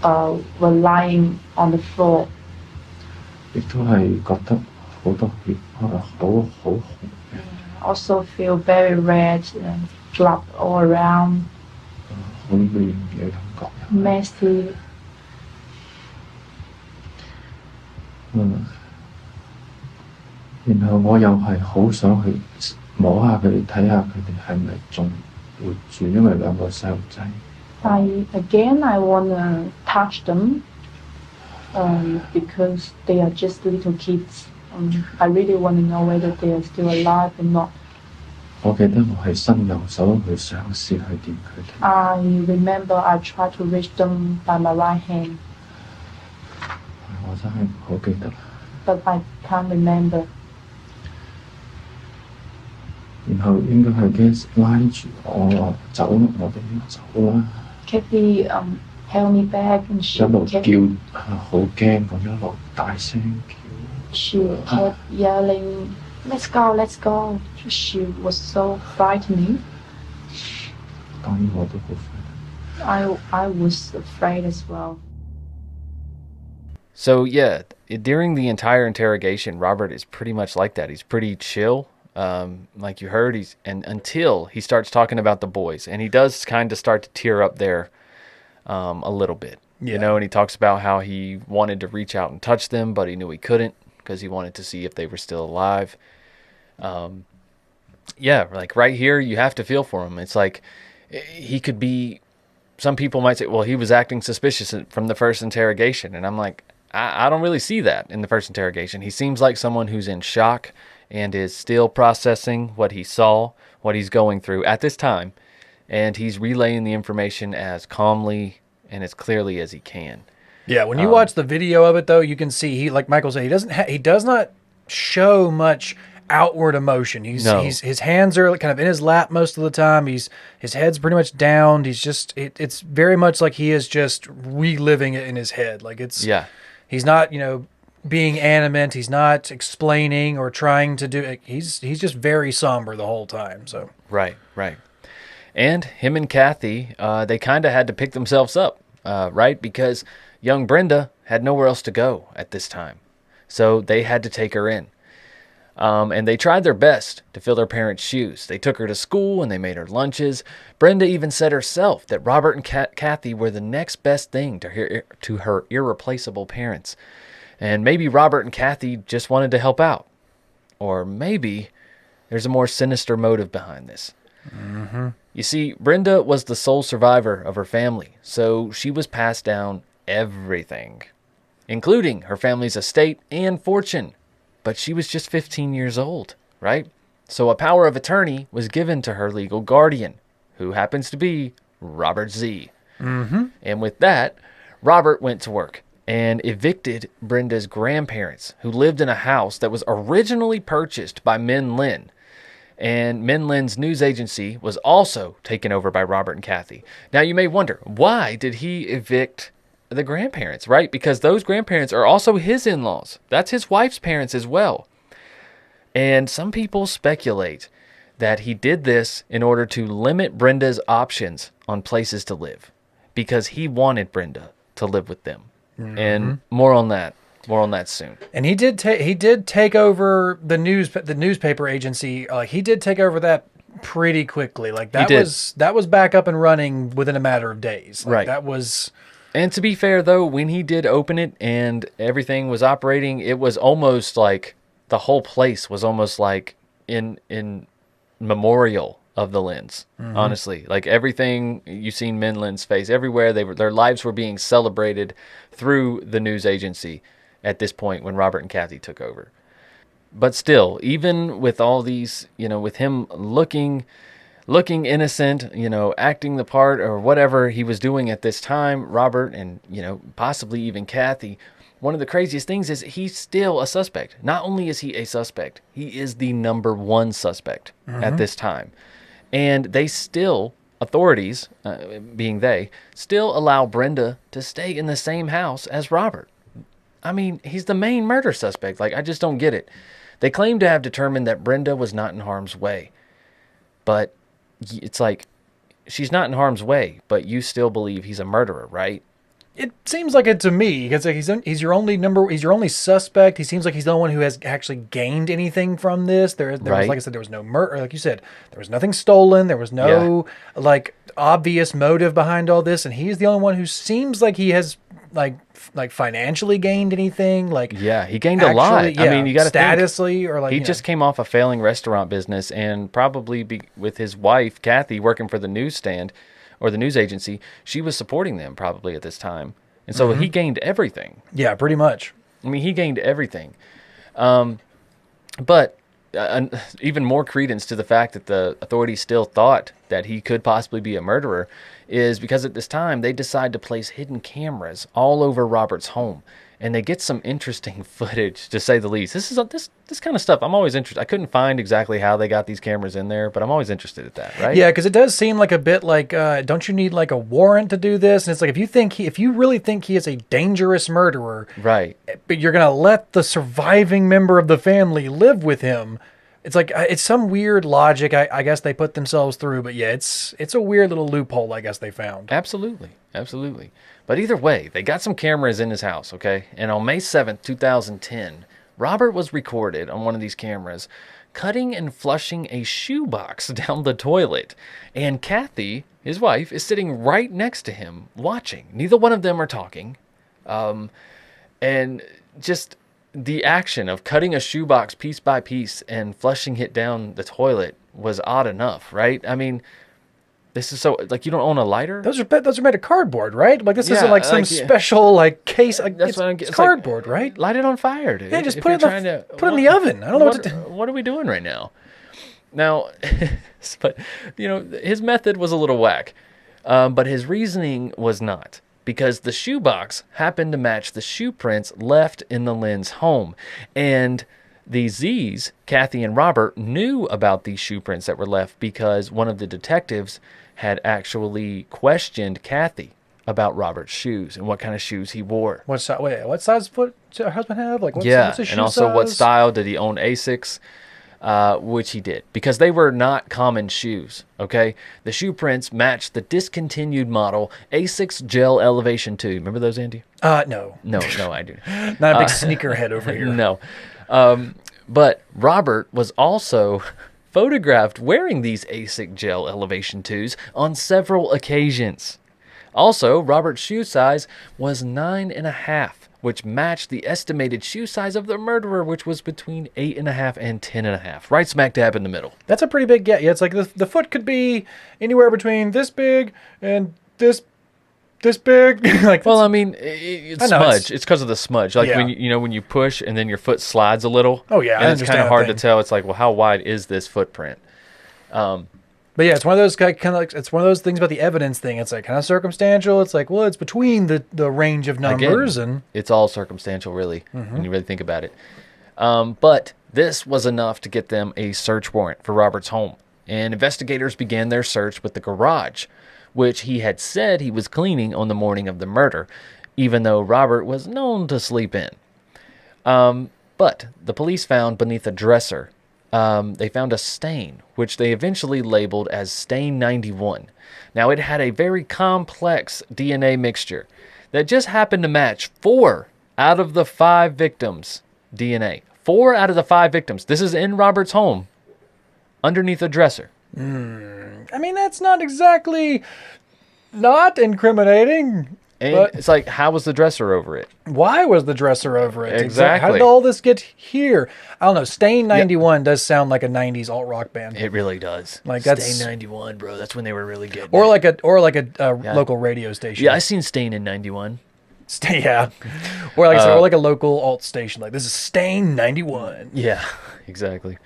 Speaker 13: were lying on the floor.
Speaker 7: 亦都係覺得好多血，好紅。
Speaker 13: Also feel very red and blood all around.
Speaker 7: 好亂嘅感覺。
Speaker 13: Messy.
Speaker 7: 然後我又係好想去摸下佢哋，睇下佢哋係咪仲活住，因為兩個細路仔。
Speaker 13: I wanna touch them because they are just little kids. I really want to know whether they are still alive or not.
Speaker 7: 我記得我係伸右手去嘗試去掂佢哋。
Speaker 13: I remember I tried to reach them by my right hand.
Speaker 7: 我真係唔好記得。
Speaker 13: But I can't remember.
Speaker 7: 然後應該係嘅拉住我走，我哋要走啦。
Speaker 13: Kathy held me back and she
Speaker 7: 一路叫好驚咁一路大聲叫。
Speaker 13: She kept yelling, "Let's go, let's go!" She was so frightening.
Speaker 7: 當然我都好
Speaker 13: I was afraid as well.
Speaker 5: So yeah, during the entire interrogation, Robert is pretty much like that. He's pretty chill. Like you heard, until he starts talking about the boys, and he does kind of start to tear up there a little bit, you know, and he talks about how he wanted to reach out and touch them, but he knew he couldn't because he wanted to see if they were still alive. Yeah, like right here, you have to feel for him. It's like he could be, some people might say, well, he was acting suspicious from the first interrogation. And I'm like, I don't really see that in the first interrogation. He seems like someone who's in shock and is still processing what he saw, what he's going through at this time. And he's relaying the information as calmly and as clearly as he can.
Speaker 3: Yeah, when you watch the video of it, though, you can see, he, like Michael said, he does not show much outward emotion. His hands are kind of in his lap most of the time. His head's pretty much down. He's just, it's very much like he is just reliving it in his head. Like he's not, being animate. He's not explaining or trying to do it. He's just very somber the whole time. So
Speaker 5: right. And him and Kathy, they kind of had to pick themselves up, right? Because young Brenda had nowhere else to go at this time. So they had to take her in. And they tried their best to fill their parents' shoes. They took her to school and they made her lunches. Brenda even said herself that Robert and Kathy were the next best thing to her irreplaceable parents. And maybe Robert and Kathy just wanted to help out. Or maybe there's a more sinister motive behind this.
Speaker 3: Mm-hmm.
Speaker 5: You see, Brenda was the sole survivor of her family, so she was passed down everything, including her family's estate and fortune. But she was just 15 years old, right? So a power of attorney was given to her legal guardian, who happens to be Robert Z.
Speaker 3: Mm-hmm.
Speaker 5: And with that, Robert went to work and evicted Brenda's grandparents, who lived in a house that was originally purchased by Min Lin. And Min Lin's news agency was also taken over by Robert and Kathy. Now you may wonder, why did he evict the grandparents, right? Because those grandparents are also his in-laws. That's his wife's parents as well. And some people speculate that he did this in order to limit Brenda's options on places to live, because he wanted Brenda to live with them. Mm-hmm. And more on that soon.
Speaker 3: And he did take over the newspaper agency. He did take over that pretty quickly. Like that was back up and running within a matter of days. Like,
Speaker 5: right.
Speaker 3: That was.
Speaker 5: And to be fair, though, when he did open it and everything was operating, it was almost like the whole place was almost like in memorial of the Lins. Mm-hmm. Honestly, like everything you seen Min Lin's face everywhere, their lives were being celebrated through the news agency at this point when Robert and Kathy took over. But still, even with all these, with him looking innocent, acting the part or whatever he was doing at this time, Robert and, possibly even Kathy, one of the craziest things is he's still a suspect. Not only is he a suspect, he is the number one suspect at this time. And they still, authorities, being they, still allow Brenda to stay in the same house as Robert. I mean, he's the main murder suspect. Like, I just don't get it. They claim to have determined that Brenda was not in harm's way. But it's like, she's not in harm's way, but you still believe he's a murderer, right?
Speaker 3: It seems like it to me, because he's your only suspect. He seems like he's the only one who has actually gained anything from this. There was, like I said, there was no murder. Like you said, there was nothing stolen. There was no obvious motive behind all this, and he's the only one who seems like he has like financially gained anything. Like
Speaker 5: he gained a lot.
Speaker 3: Yeah,
Speaker 5: I mean, you got to
Speaker 3: statusly or like
Speaker 5: he just came off a failing restaurant business, and probably with his wife Kathy working for the newsstand or the news agency, she was supporting them probably at this time. And so he gained everything.
Speaker 3: Yeah, pretty much.
Speaker 5: I mean, he gained everything. But even more credence to the fact that the authorities still thought that he could possibly be a murderer is because at this time they decide to place hidden cameras all over Robert's home. And they get some interesting footage, to say the least. This kind of stuff, I'm always interested. I couldn't find exactly how they got these cameras in there, but I'm always interested at that, right?
Speaker 3: Yeah, because it does seem like a bit like, don't you need like a warrant to do this? And it's like, if you really think he is a dangerous murderer,
Speaker 5: right?
Speaker 3: But you're gonna let the surviving member of the family live with him. It's like it's some weird logic I guess they put themselves through, but yeah, it's a weird little loophole I guess they found.
Speaker 5: Absolutely. But either way, they got some cameras in his house, okay? And on May 7th, 2010, Robert was recorded on one of these cameras cutting and flushing a shoebox down the toilet. And Kathy, his wife, is sitting right next to him watching. Neither one of them are talking. And just the action of cutting a shoebox piece by piece and flushing it down the toilet was odd enough, right? I mean, this is so, like, you don't own a lighter?
Speaker 3: Those are made of cardboard, right? Like, this isn't like some special, like, case. Like, it's cardboard, like, right?
Speaker 5: Light it on fire, dude.
Speaker 3: Yeah, just put it in the oven. I don't know what to do.
Speaker 5: What are we doing right now? Now, but, you know, his method was a little whack, but his reasoning was not. Because the shoebox happened to match the shoe prints left in the Lin's home. And the Z's, Kathy and Robert, knew about these shoe prints that were left because one of the detectives had actually questioned Kathy about Robert's shoes and what kind of shoes he wore.
Speaker 3: What size foot did her husband have? Like, what's his shoe
Speaker 5: and also
Speaker 3: size?
Speaker 5: What style did he own? Asics, which he did, because they were not common shoes, okay? The shoe prints matched the discontinued model Asics Gel Elevation 2. Remember those, Andy?
Speaker 3: No.
Speaker 5: No, I do.
Speaker 3: Not a big sneakerhead over here.
Speaker 5: No. But Robert was also photographed wearing these Asics Gel Elevation 2s on several occasions. Also, Robert's shoe size was 9.5, which matched the estimated shoe size of the murderer, which was between 8.5 and 10.5, right smack dab in the middle.
Speaker 3: That's a pretty big get. Yeah, it's like the foot could be anywhere between this big and this big. Like,
Speaker 5: well, I mean, it's smudge. It's because of the smudge. Like, when when you push and then your foot slides a little.
Speaker 3: Oh yeah,
Speaker 5: and it's kind of hard to tell. It's like, well, how wide is this footprint?
Speaker 3: But yeah, it's one of those kind of like, it's one of those things about the evidence thing. It's like kind of circumstantial. It's like, well, it's between the range of numbers.
Speaker 5: Again, it's all circumstantial, really, when you really think about it. But this was enough to get them a search warrant for Robert's home. And investigators began their search with the garage, which he had said he was cleaning on the morning of the murder, even though Robert was known to sleep in. But the police found beneath a dresser, they found a stain, which they eventually labeled as Stain 91. Now, it had a very complex DNA mixture that just happened to match 4 out of the 5 victims' DNA. 4 out of the 5 victims. This is in Robert's home, underneath a dresser.
Speaker 3: I mean, that's not exactly not incriminating.
Speaker 5: And
Speaker 3: but
Speaker 5: it's like, how was the dresser over it?
Speaker 3: Why was the dresser over it?
Speaker 5: Exactly.
Speaker 3: How did all this get here? I don't know. Stain 91 does sound like a 90s alt-rock band.
Speaker 5: It really does.
Speaker 3: Like, that's
Speaker 5: Stain 91, bro. That's when they were really good.
Speaker 3: Or like a local radio station.
Speaker 5: Yeah, I seen Stain in 91.
Speaker 3: Yeah. Or like or like a local alt station. Like, this is Stain 91.
Speaker 5: Yeah, exactly.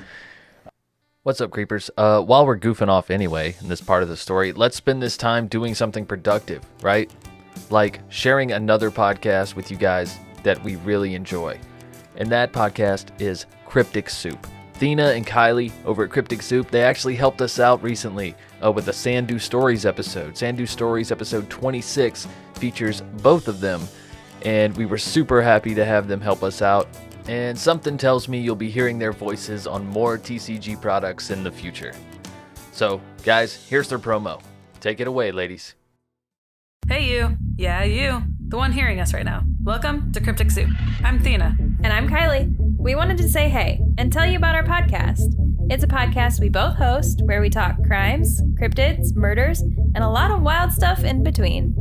Speaker 5: What's up, creepers? While we're goofing off anyway in this part of the story, let's spend this time doing something productive, right? Like sharing another podcast with you guys that we really enjoy. And that podcast is Cryptic Soup. Thina and Kylie over at Cryptic Soup, they actually helped us out recently with the Sandu Stories episode. Sandu Stories episode 26 features both of them, and we were super happy to have them help us out. And something tells me you'll be hearing their voices on more TCG products in the future. So, guys, here's their promo. Take it away, ladies.
Speaker 15: Hey, you. Yeah, you. The one hearing us right now. Welcome to Cryptic Soup. I'm Thina.
Speaker 16: And I'm Kylie. We wanted to say hey and tell you about our podcast. It's a podcast we both host where we talk crimes, cryptids, murders, and a lot of wild stuff in between.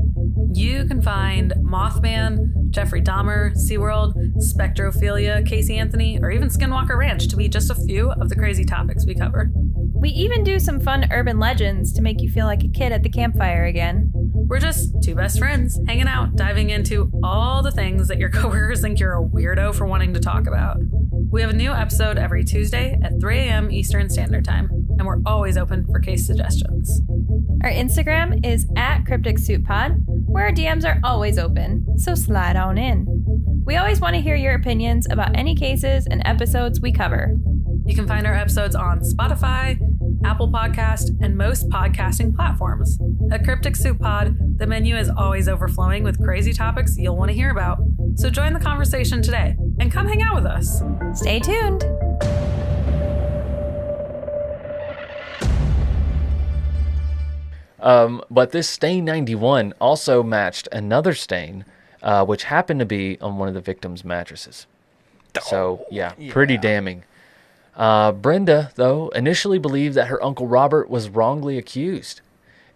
Speaker 15: You can find Mothman, Jeffrey Dahmer, SeaWorld, Spectrophilia, Casey Anthony, or even Skinwalker Ranch to be just a few of the crazy topics we cover.
Speaker 16: We even do some fun urban legends to make you feel like a kid at the campfire again.
Speaker 15: We're just two best friends hanging out, diving into all the things that your coworkers think you're a weirdo for wanting to talk about. We have a new episode every Tuesday at 3 a.m. Eastern Standard Time, and we're always open for case suggestions.
Speaker 16: Our Instagram is @CrypticSuitPod, where our DMs are always open, so slide on in. We always want to hear your opinions about any cases and episodes we cover.
Speaker 15: You can find our episodes on Spotify, Apple Podcast, and most podcasting platforms. At Cryptic Soup Pod, the menu is always overflowing with crazy topics you'll want to hear about. So join the conversation today and come hang out with us.
Speaker 16: Stay tuned.
Speaker 5: But this stain 91 also matched another stain, which happened to be on one of the victims' mattresses. So, yeah, pretty damning. Brenda, though, initially believed that her Uncle Robert was wrongly accused.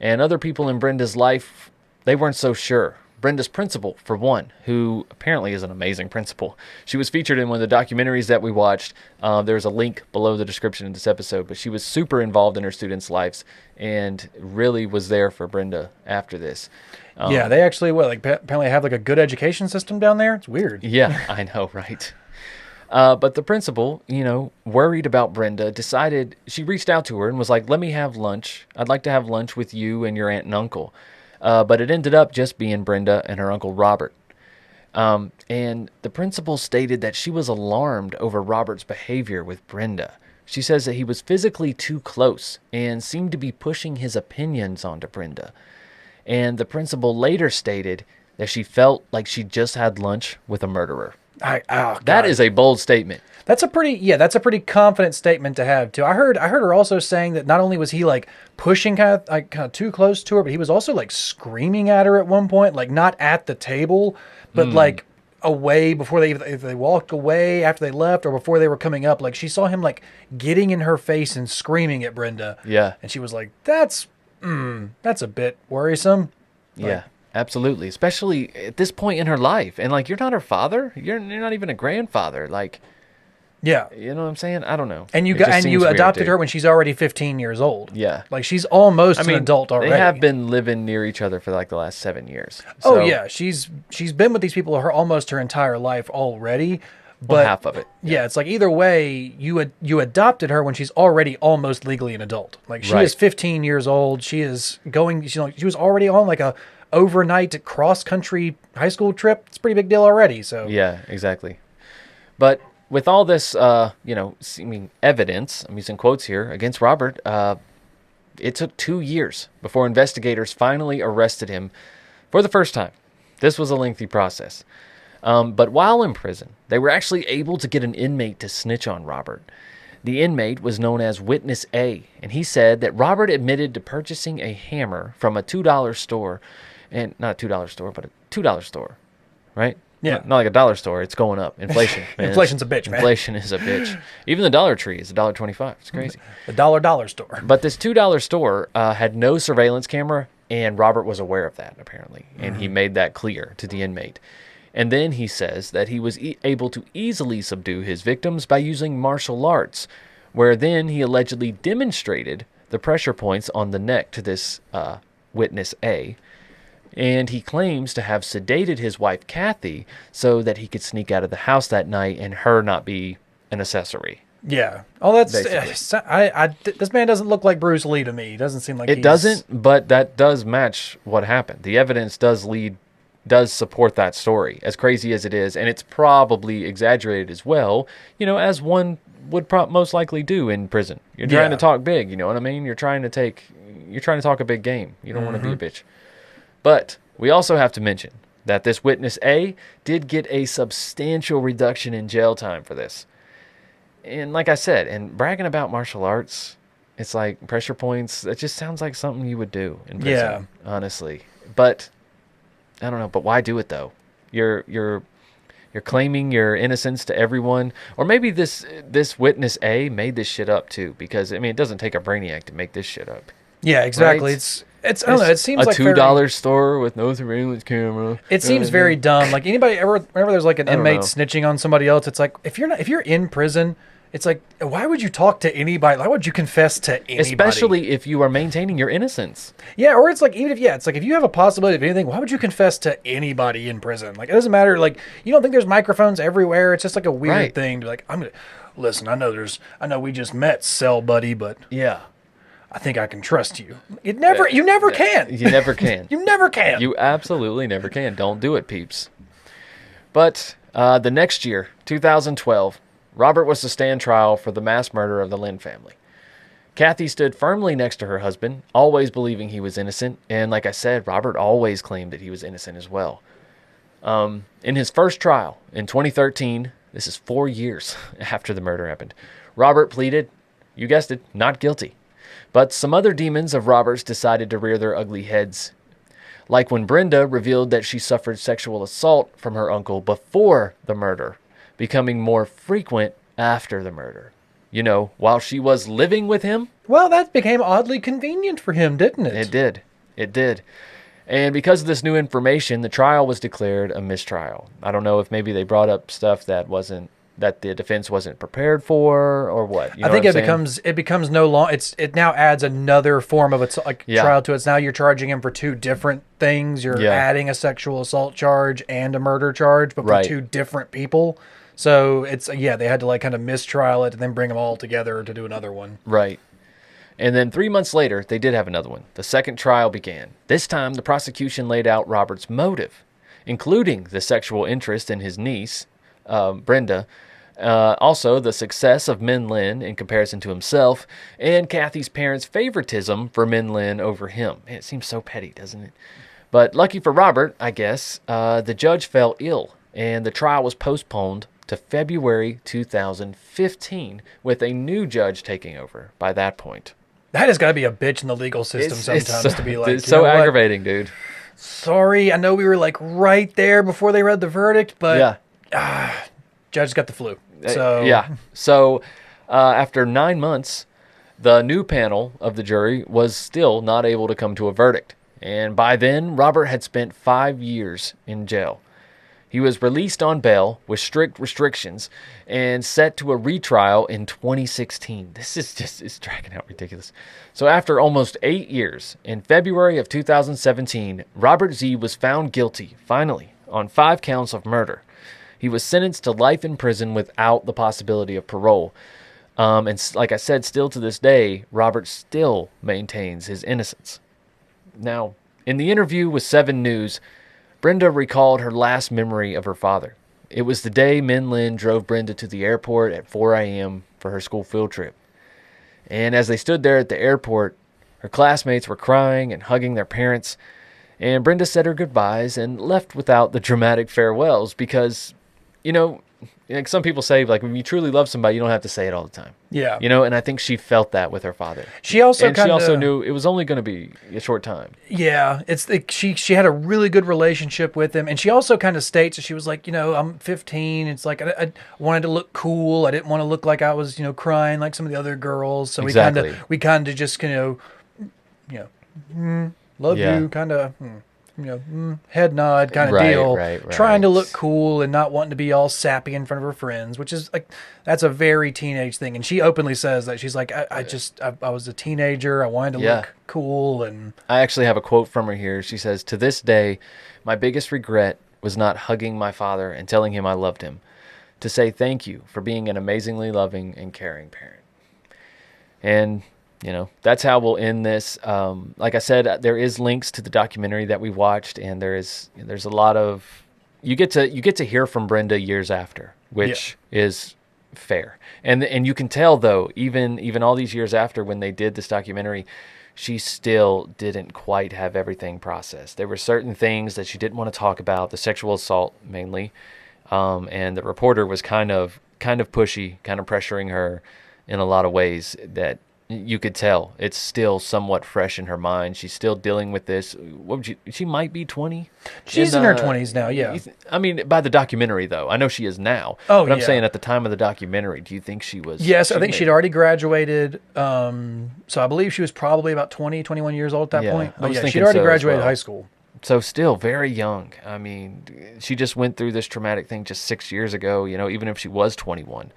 Speaker 5: And other people in Brenda's life, they weren't so sure. Brenda's principal, for one, who apparently is an amazing principal. She was featured in one of the documentaries that we watched. There's a link below the description of this episode, but she was super involved in her students' lives and really was there for Brenda after this.
Speaker 3: Yeah, they actually apparently have like a good education system down there. It's weird.
Speaker 5: Yeah, I know, right? But the principal, worried about Brenda, decided, she reached out to her and was like, let me have lunch. I'd like to have lunch with you and your aunt and uncle. But it ended up just being Brenda and her Uncle Robert. And the principal stated that she was alarmed over Robert's behavior with Brenda. She says that he was physically too close and seemed to be pushing his opinions onto Brenda. And the principal later stated that she felt like she just had lunch with a murderer. That is a bold statement.
Speaker 3: That's a pretty confident statement to have too. I heard her also saying that not only was he like pushing kind of too close to her, but he was also like screaming at her at one point, like not at the table, but like away before if they walked away after they left or before they were coming up. Like she saw him like getting in her face and screaming at Brenda.
Speaker 5: Yeah,
Speaker 3: and she was like, "That's a bit worrisome."
Speaker 5: Yeah. Absolutely, especially at this point in her life. And, like, you're not her father. You're not even a grandfather. Like,
Speaker 3: yeah.
Speaker 5: You know what I'm saying? I don't know.
Speaker 3: And you adopted her when she's already 15 years old.
Speaker 5: Yeah.
Speaker 3: Like, she's almost an adult already.
Speaker 5: They have been living near each other for, like, the last 7 years.
Speaker 3: So, oh, yeah. She's been with these people almost her entire life already. But
Speaker 5: half of it.
Speaker 3: Yeah, it's like either way, you adopted her when she's already almost legally an adult. Like, she is 15 years old. She is going, she was already on, like, a overnight cross-country high school trip. It's a pretty big deal already. So
Speaker 5: yeah, exactly. But with all this, seeming evidence, I'm using quotes here, against Robert, it took 2 years before investigators finally arrested him for the first time. This was a lengthy process. But while in prison, they were actually able to get an inmate to snitch on Robert. The inmate was known as Witness A, and he said that Robert admitted to purchasing a hammer from a $2 store. And not a $2 store, but a $2 store, right?
Speaker 3: Yeah.
Speaker 5: Not like a dollar store. It's going up. Inflation. Man.
Speaker 3: Inflation's a bitch, man.
Speaker 5: Inflation is a bitch. Even the Dollar Tree is $1.25. It's crazy.
Speaker 3: The dollar store.
Speaker 5: But this $2 store had no surveillance camera, and Robert was aware of that, apparently. And he made that clear to the inmate. And then he says that he was able to easily subdue his victims by using martial arts, where then he allegedly demonstrated the pressure points on the neck to this Witness A. And he claims to have sedated his wife, Kathy, so that he could sneak out of the house that night and her not be an accessory.
Speaker 3: Yeah. Oh, that's... this man doesn't look like Bruce Lee to me. He doesn't seem like
Speaker 5: It doesn't, but that does match what happened. The evidence does support that story, as crazy as it is. And it's probably exaggerated as well, as one would most likely do in prison. You're trying to talk big, you know what I mean? You're trying to talk a big game. You don't want to be a bitch. But we also have to mention that this Witness A did get a substantial reduction in jail time for this. And like I said, and bragging about martial arts, it's like pressure points, it just sounds like something you would do in prison, honestly. But I don't know, but why do it though? You're claiming your innocence to everyone. Or maybe this Witness A made this shit up too, because it doesn't take a brainiac to make this shit up.
Speaker 3: Yeah, exactly.
Speaker 5: Right?
Speaker 3: I don't know. It seems like
Speaker 5: a $2 store with no surveillance camera.
Speaker 3: It seems very dumb. Like anybody whenever there's like an inmate snitching on somebody else, it's like if you're in prison It's like, why would you talk to anybody? Why would you confess to anybody?
Speaker 5: Especially if you are maintaining your innocence.
Speaker 3: Yeah, or it's like, even if, it's like, if you have a possibility of anything, why would you confess to anybody in prison? Like, it doesn't matter. Like, you don't think there's microphones everywhere. It's just like a weird thing to be like, listen, I know we just met, cell buddy, but
Speaker 5: yeah,
Speaker 3: I think I can trust you. You never can.
Speaker 5: You never can.
Speaker 3: You never can.
Speaker 5: You absolutely never can. Don't do it, peeps. But the next year, 2012, Robert was to stand trial for the mass murder of the Lin family. Kathy stood firmly next to her husband, always believing he was innocent. And like I said, Robert always claimed that he was innocent as well. In his first trial in 2013, this is 4 years after the murder happened, Robert pleaded, you guessed it, not guilty. But some other demons of Robert's decided to rear their ugly heads. Like when Brenda revealed that she suffered sexual assault from her uncle before the murder, becoming more frequent after the murder. You know, while she was living with him.
Speaker 3: Well, that became oddly convenient for him, didn't it?
Speaker 5: It did. It did. And because of this new information, the trial was declared a mistrial. I don't know if maybe they brought up stuff that the defense wasn't prepared for, or what. You know
Speaker 3: I think it becomes no long. It now adds another form of trial to it. It's now you're charging him for two different things. You're adding a sexual assault charge and a murder charge, but for two different people. So it's they had to kind of mistrial it and then bring them all together to do another one.
Speaker 5: Right. And then 3 months later, they did have another one. The second trial began. This time, the prosecution laid out Robert's motive, including the sexual interest in his niece, Brenda, also the success of Min Lin in comparison to himself, and Kathy's parents' favoritism for Min Lin over him. Man, it seems so petty, doesn't it? But lucky for Robert, I guess, the judge fell ill, and the trial was postponed to February 2015, with a new judge taking over by that point.
Speaker 3: That has got to be a bitch in the legal system sometimes to be like,
Speaker 5: it's so aggravating, dude.
Speaker 3: Sorry, I know we were right there before they read the verdict, but judge got the flu. So after 9 months, the new panel of the jury was still not able to come to a verdict. And by then, Robert had spent 5 years in jail. He was released on bail with strict restrictions and set to a retrial in 2016. This is it's dragging out ridiculous. So after almost 8 years, in February of 2017, Robert Z was found guilty, finally, on 5 counts of murder. He was sentenced to life in prison without the possibility of parole. And like I said, still to this day, Robert still maintains his innocence. Now, in the interview with 7 News, Brenda recalled her last memory of her father. It was the day Min Lin drove Brenda to the airport at 4 a.m. for her school field trip. And as they stood there at the airport, her classmates were crying and hugging their parents, and Brenda said her goodbyes and left without the dramatic farewells because, like some people say, when you truly love somebody, you don't have to say it all the time. Yeah.
Speaker 5: And I think she felt that with her father.
Speaker 3: She also
Speaker 5: knew it was only going to be a short time.
Speaker 3: Yeah, she had a really good relationship with him, and she also kind of states that she was like, I'm 15. It's like I wanted to look cool. I didn't want to look like I was, crying like some of the other girls. So
Speaker 5: exactly.
Speaker 3: we kind of just love you, kind of. Head nod kind of deal,
Speaker 5: right.
Speaker 3: Trying to look cool and not wanting to be all sappy in front of her friends, which is that's a very teenage thing. And she openly says that she's like, I was a teenager. I wanted to look cool. And
Speaker 5: I actually have a quote from her here. She says, "To this day, my biggest regret was not hugging my father and telling him I loved him, to say thank you for being an amazingly loving and caring parent." And that's how we'll end this. Like I said, there is links to the documentary that we watched, and there's a lot of you get to hear from Brenda years after, which is fair. And you can tell though, even all these years after when they did this documentary, she still didn't quite have everything processed. There were certain things that she didn't want to talk about, the sexual assault mainly, and the reporter was kind of pushy, kind of pressuring her in a lot of ways that you could tell it's still somewhat fresh in her mind. She's still dealing with this. She might be 20.
Speaker 3: She's in her 20s now, yeah.
Speaker 5: I mean, by the documentary, though. I know she is now.
Speaker 3: Oh,
Speaker 5: but I'm saying at the time of the documentary, do you think she was?
Speaker 3: Yes, I think she'd already graduated. So I believe she was probably about 20, 21 years old at that point. But she'd already graduated high school.
Speaker 5: So still very young. I mean, she just went through this traumatic thing just 6 years ago, even if she was 21.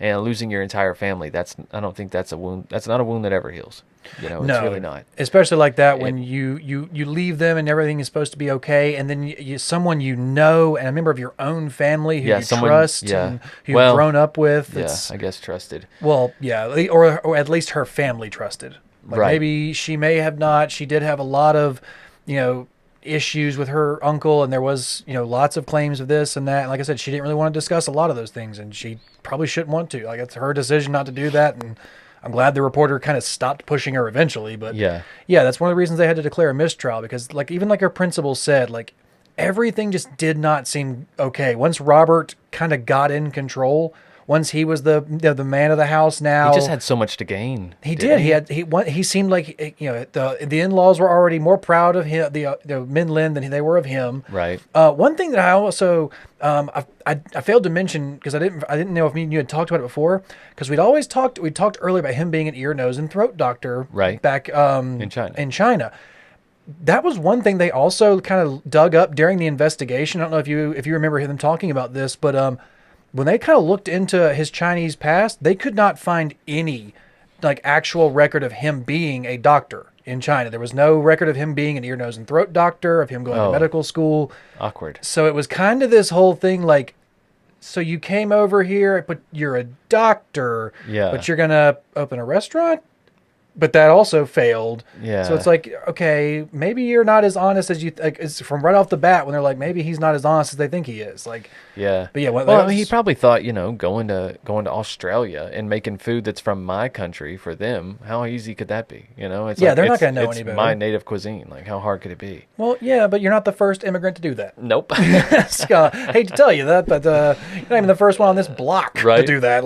Speaker 5: and losing your entire family. I don't think that's a wound. That's not a wound that ever heals. It's really not.
Speaker 3: Especially like that when you leave them and everything is supposed to be okay, and then someone and a member of your own family who you trust and who you've grown up with.
Speaker 5: I guess trusted.
Speaker 3: Well, or at least her family trusted. Like maybe she may have not. She did have a lot of, issues with her uncle, and there was, lots of claims of this and that. Like I said, she didn't really want to discuss a lot of those things, and she probably shouldn't want to. Like, it's her decision not to do that, and I'm glad the reporter kind of stopped pushing her eventually. But that's one of the reasons they had to declare a mistrial, because even like her principal said, like, everything just did not seem okay. Once Robert kind of got in control, once he was the man of the house, now
Speaker 5: he just had so much to gain.
Speaker 3: He did. He seemed like the in-laws were already more proud of him, the Min Lin, than they were of him.
Speaker 5: Right.
Speaker 3: One thing that I also I failed to mention, because I didn't know if me and you had talked about it before, because we talked earlier about him being an ear, nose, and throat doctor back in China. That was one thing they also kind of dug up during the investigation. I don't know if you remember them talking about this, but when they kind of looked into his Chinese past, they could not find any like actual record of him being a doctor in China. There was no record of him being an ear, nose, and throat doctor, of him going to medical school.
Speaker 5: Awkward.
Speaker 3: So it was kind of this whole thing like, so you came over here, but you're a doctor, but you're going to open a restaurant? But that also failed. Yeah. So it's like, okay, maybe you're not as honest as you like. It's from right off the bat when they're like, maybe he's not as honest as they think he is. Like,
Speaker 5: but he probably thought, going to Australia and making food that's from my country for them. How easy could that be? It's
Speaker 3: they're not going to know any better.
Speaker 5: It's my native cuisine. Like, how hard could it be?
Speaker 3: Well, yeah, but you're not the first immigrant to do that.
Speaker 5: Nope.
Speaker 3: Hate to tell you that, but you're not even the first one on this block to do that.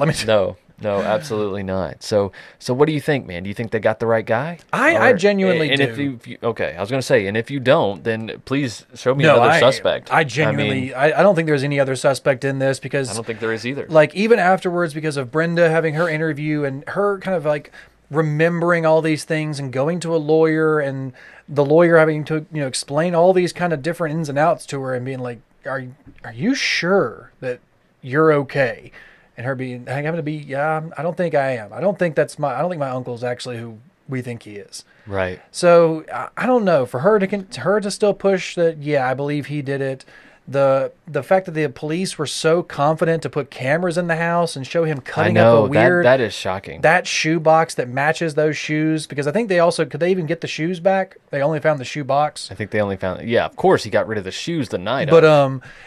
Speaker 5: No, absolutely not. So what do you think, man? Do you think they got the right guy?
Speaker 3: I genuinely do.
Speaker 5: If you okay, I was going to say, and if you don't, then please show me another suspect.
Speaker 3: I genuinely, I don't think there's any other suspect in this, because
Speaker 5: I don't think there is either.
Speaker 3: Like, even afterwards, because of Brenda having her interview and her kind of like remembering all these things and going to a lawyer, and the lawyer having to explain all these kind of different ins and outs to her, and being like, are you sure that you're okay? And her having to be, I don't think I am. I don't think my uncle's actually who we think he is.
Speaker 5: Right.
Speaker 3: So I don't know. For her to still push that, I believe he did it. The fact that the police were so confident to put cameras in the house and show him cutting up a weird
Speaker 5: that is shocking.
Speaker 3: That shoe box that matches those shoes, because I think could they even get the shoes back? They only found the shoe box.
Speaker 5: I think they only found of course he got rid of the shoes the night
Speaker 3: but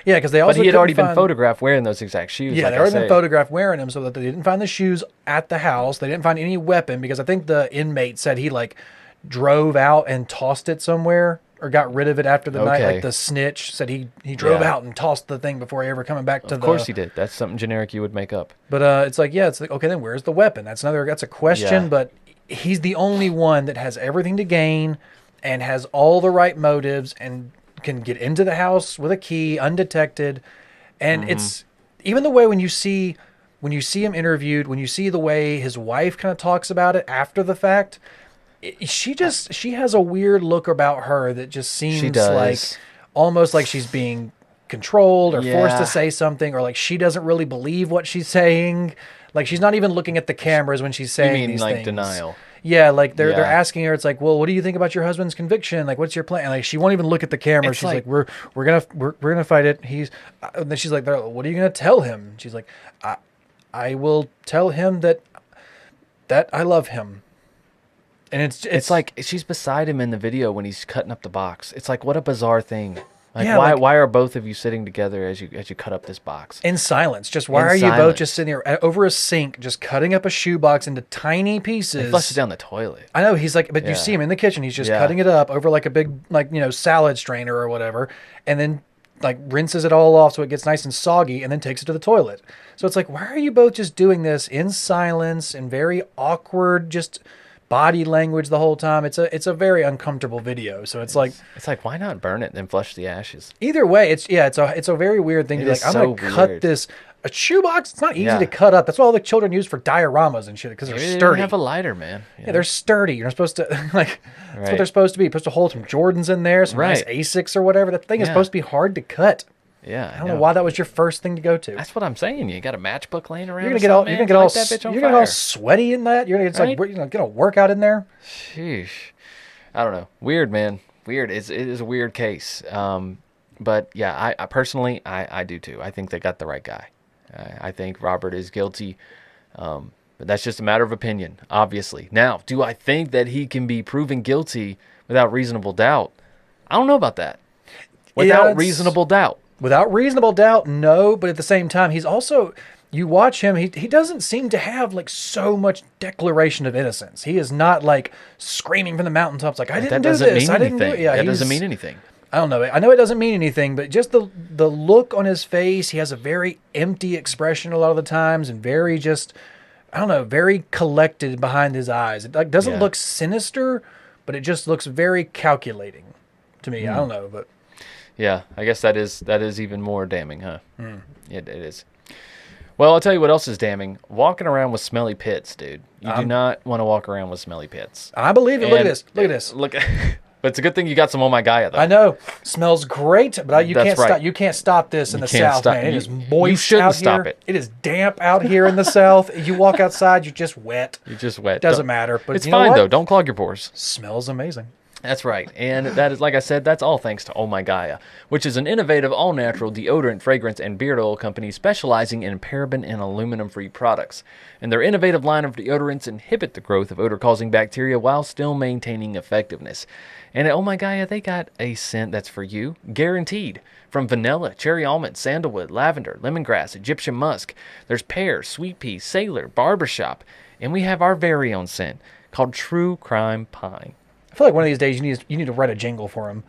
Speaker 3: because they also
Speaker 5: he had already been photographed wearing those exact shoes.
Speaker 3: They already been photographed wearing them, so that they didn't find the shoes at the house. They didn't find any weapon, because I think the inmate said he like drove out and tossed it somewhere, or got rid of it after the night. Like the snitch said he drove out and tossed the thing before ever coming back to
Speaker 5: Of course he did. That's something generic you would make up.
Speaker 3: But it's like, okay, then where's the weapon? That's a question, but he's the only one that has everything to gain and has all the right motives and can get into the house with a key undetected. And it's even the way when you see him interviewed, when you see the way his wife kind of talks about it after the fact, she has a weird look about her that just seems like almost like she's being controlled or forced to say something, or like she doesn't really believe what she's saying. Like, she's not even looking at the cameras when she's saying these things.
Speaker 5: Denial.
Speaker 3: Yeah, like they're asking her. It's like, well, what do you think about your husband's conviction? Like, what's your plan? And like, she won't even look at the camera. She's like, we're gonna fight it. And then she's like, what are you gonna tell him? She's like, I will tell him that I love him. And it's
Speaker 5: like she's beside him in the video when he's cutting up the box. It's like, what a bizarre thing. Like, why are both of you sitting together as you cut up this box
Speaker 3: in silence? Just why are you both just sitting here over a sink, just cutting up a shoebox into tiny pieces?
Speaker 5: He flushed it down the toilet.
Speaker 3: I know, he's like, but you see him in the kitchen. He's just cutting it up over like a big salad strainer or whatever, and then like rinses it all off so it gets nice and soggy, and then takes it to the toilet. So it's like, why are you both just doing this in silence and very awkward, just body language the whole time? It's a very uncomfortable video. So it's like
Speaker 5: why not burn it and then flush the ashes?
Speaker 3: Either way, it's a very weird thing to be like, I'm gonna cut this a shoebox. It's not easy to cut up. That's what all the children use for dioramas and shit, because they're sturdy.
Speaker 5: They have a lighter, man.
Speaker 3: Yeah, they're sturdy. You're supposed to that's what they're supposed to be. You're supposed to hold some Jordans in there, some nice Asics or whatever. That thing is supposed to be hard to cut.
Speaker 5: Yeah,
Speaker 3: I don't know why that was your first thing to go to.
Speaker 5: That's what I'm saying. You got a matchbook laying around.
Speaker 3: You're gonna get all sweaty in that. You're gonna get a workout in there.
Speaker 5: Sheesh. I don't know. Weird, man. Weird. It is a weird case. But yeah, I personally, I do too. I think they got the right guy. I think Robert is guilty. But that's just a matter of opinion, obviously. Now, do I think that he can be proven guilty without reasonable doubt? I don't know about that. Without reasonable doubt.
Speaker 3: Without reasonable doubt, no. But at the same time, he's also, you watch him, he doesn't seem to have like so much declaration of innocence. He is not like screaming from the mountaintops like, I didn't do this. I didn't do it. Yeah,
Speaker 5: that doesn't mean anything.
Speaker 3: I don't know. I know it doesn't mean anything, but just the look on his face, he has a very empty expression a lot of the times and very just, I don't know, very collected behind his eyes. It like doesn't look sinister, but it just looks very calculating to me. I don't know, but
Speaker 5: yeah, I guess that is even more damning, huh? It is. Well, I'll tell you what else is damning. Walking around with smelly pits, dude. You do not want to walk around with smelly pits.
Speaker 3: I believe it. Look at this. Look at this.
Speaker 5: Look. But it's a good thing you got some Oh My Gaia, though.
Speaker 3: I know. Smells great, but you can't stop. You can't stop this in the South, man. It is moist
Speaker 5: you shouldn't
Speaker 3: out
Speaker 5: stop
Speaker 3: here.
Speaker 5: it.
Speaker 3: It is damp out here in the South. You walk outside, you're just wet.
Speaker 5: You're just wet.
Speaker 3: Doesn't matter. But
Speaker 5: it's
Speaker 3: you know
Speaker 5: fine,
Speaker 3: what?
Speaker 5: though. Don't clog your pores.
Speaker 3: Smells amazing.
Speaker 5: That's right. And that is, like I said, that's all thanks to Oh My Gaia, which is an innovative, all-natural deodorant, fragrance, and beard oil company specializing in paraben and aluminum-free products. And their innovative line of deodorants inhibit the growth of odor-causing bacteria while still maintaining effectiveness. And at Oh My Gaia, they got a scent that's for you, guaranteed. From vanilla, cherry almond, sandalwood, lavender, lemongrass, Egyptian musk. There's pear, sweet pea, sailor, barbershop. And we have our very own scent called True Crime Pine.
Speaker 3: I feel like one of these days you need to write a jingle for him.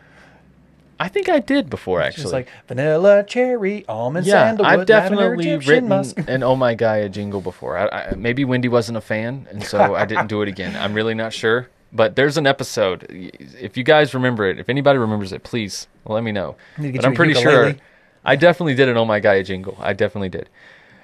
Speaker 5: I think I did before, actually.
Speaker 3: It's like vanilla, cherry, almond, sandalwood,
Speaker 5: I've definitely
Speaker 3: lavender,
Speaker 5: written
Speaker 3: musk.
Speaker 5: an Oh My Gaia jingle before. Maybe Wendy wasn't a fan, and so I didn't do it again. I'm really not sure. But there's an episode. If you guys remember it, if anybody remembers it, please let me know. But I'm pretty sure I definitely did an Oh My Gaia jingle. I definitely did.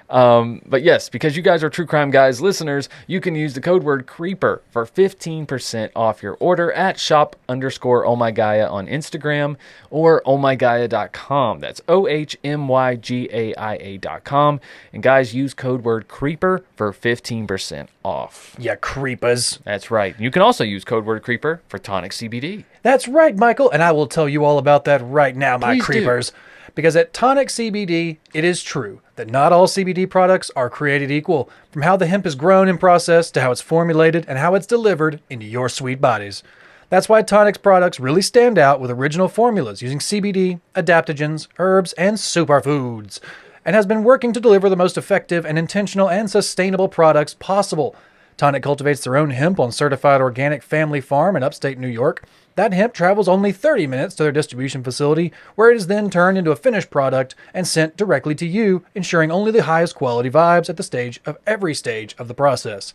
Speaker 5: But yes, because you guys are True Crime Guys listeners, you can use the code word CREEPER for 15% off your order at shop_ohmygaia on Instagram or ohmygaia.com. That's ohmygaia.com. And guys, use code word CREEPER for 15% off.
Speaker 3: Yeah, creepers.
Speaker 5: That's right. You can also use code word CREEPER for tonic CBD.
Speaker 3: That's right, Michael. And I will tell you all about that right now, my
Speaker 5: Please
Speaker 3: creepers. Because at Tonic CBD, it is true that not all CBD products are created equal, from how the hemp is grown and processed to how it's formulated and how it's delivered into your sweet bodies. That's why Tonic's products really stand out with original formulas using CBD, adaptogens, herbs, and superfoods, and has been working to deliver the most effective and intentional and sustainable products possible. Tonic cultivates their own hemp on certified organic family farm in upstate New York. That hemp travels only 30 minutes to their distribution facility, where it is then turned into a finished product and sent directly to you, ensuring only the highest quality vibes at every stage of the process.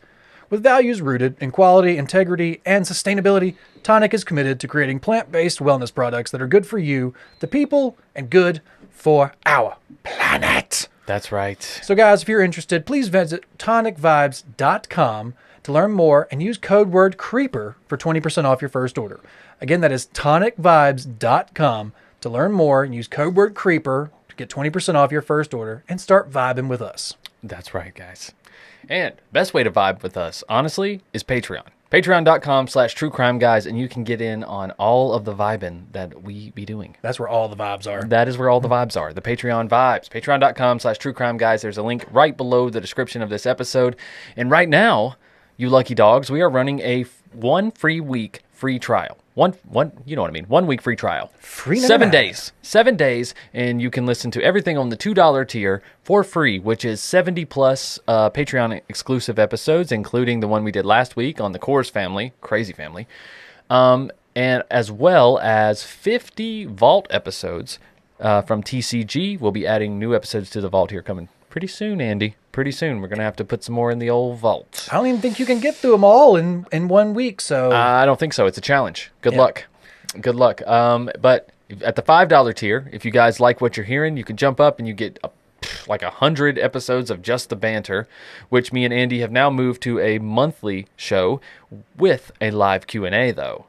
Speaker 3: With values rooted in quality, integrity, and sustainability, Tonic is committed to creating plant-based wellness products that are good for you, the people, and good for our planet.
Speaker 5: That's right.
Speaker 3: So guys, if you're interested, please visit tonicvibes.com to learn more and use code word CREEPER for 20% off your first order. Again, that is tonicvibes.com to learn more and use code word CREEPER to get 20% off your first order and start vibing with us.
Speaker 5: That's right, guys. And best way to vibe with us, honestly, is Patreon. Patreon.com/truecrimeguys, and you can get in on all of the vibing that we be doing.
Speaker 3: That's where all the vibes are.
Speaker 5: That is where all the vibes are. The Patreon vibes. Patreon.com/truecrimeguys. There's a link right below the description of this episode. And right now, you lucky dogs, we are running a 1 free week free trial. One, you know what I mean. 1 week free trial.
Speaker 3: Free
Speaker 5: 7 days. 7 days, and you can listen to everything on the $2 tier for free, which is 70 plus Patreon exclusive episodes, including the one we did last week on the Coors family, crazy family, and as well as 50 Vault episodes from TCG. We'll be adding new episodes to the Vault here coming pretty soon, Andy. Pretty soon. We're going to have to put some more in the old vault.
Speaker 3: I don't even think you can get through them all in 1 week, so...
Speaker 5: I don't think so. It's a challenge. Good luck. Good luck. But at the $5 tier, if you guys like what you're hearing, you can jump up and you get like 100 episodes of just the banter, which me and Andy have now moved to a monthly show with a live Q&A, though.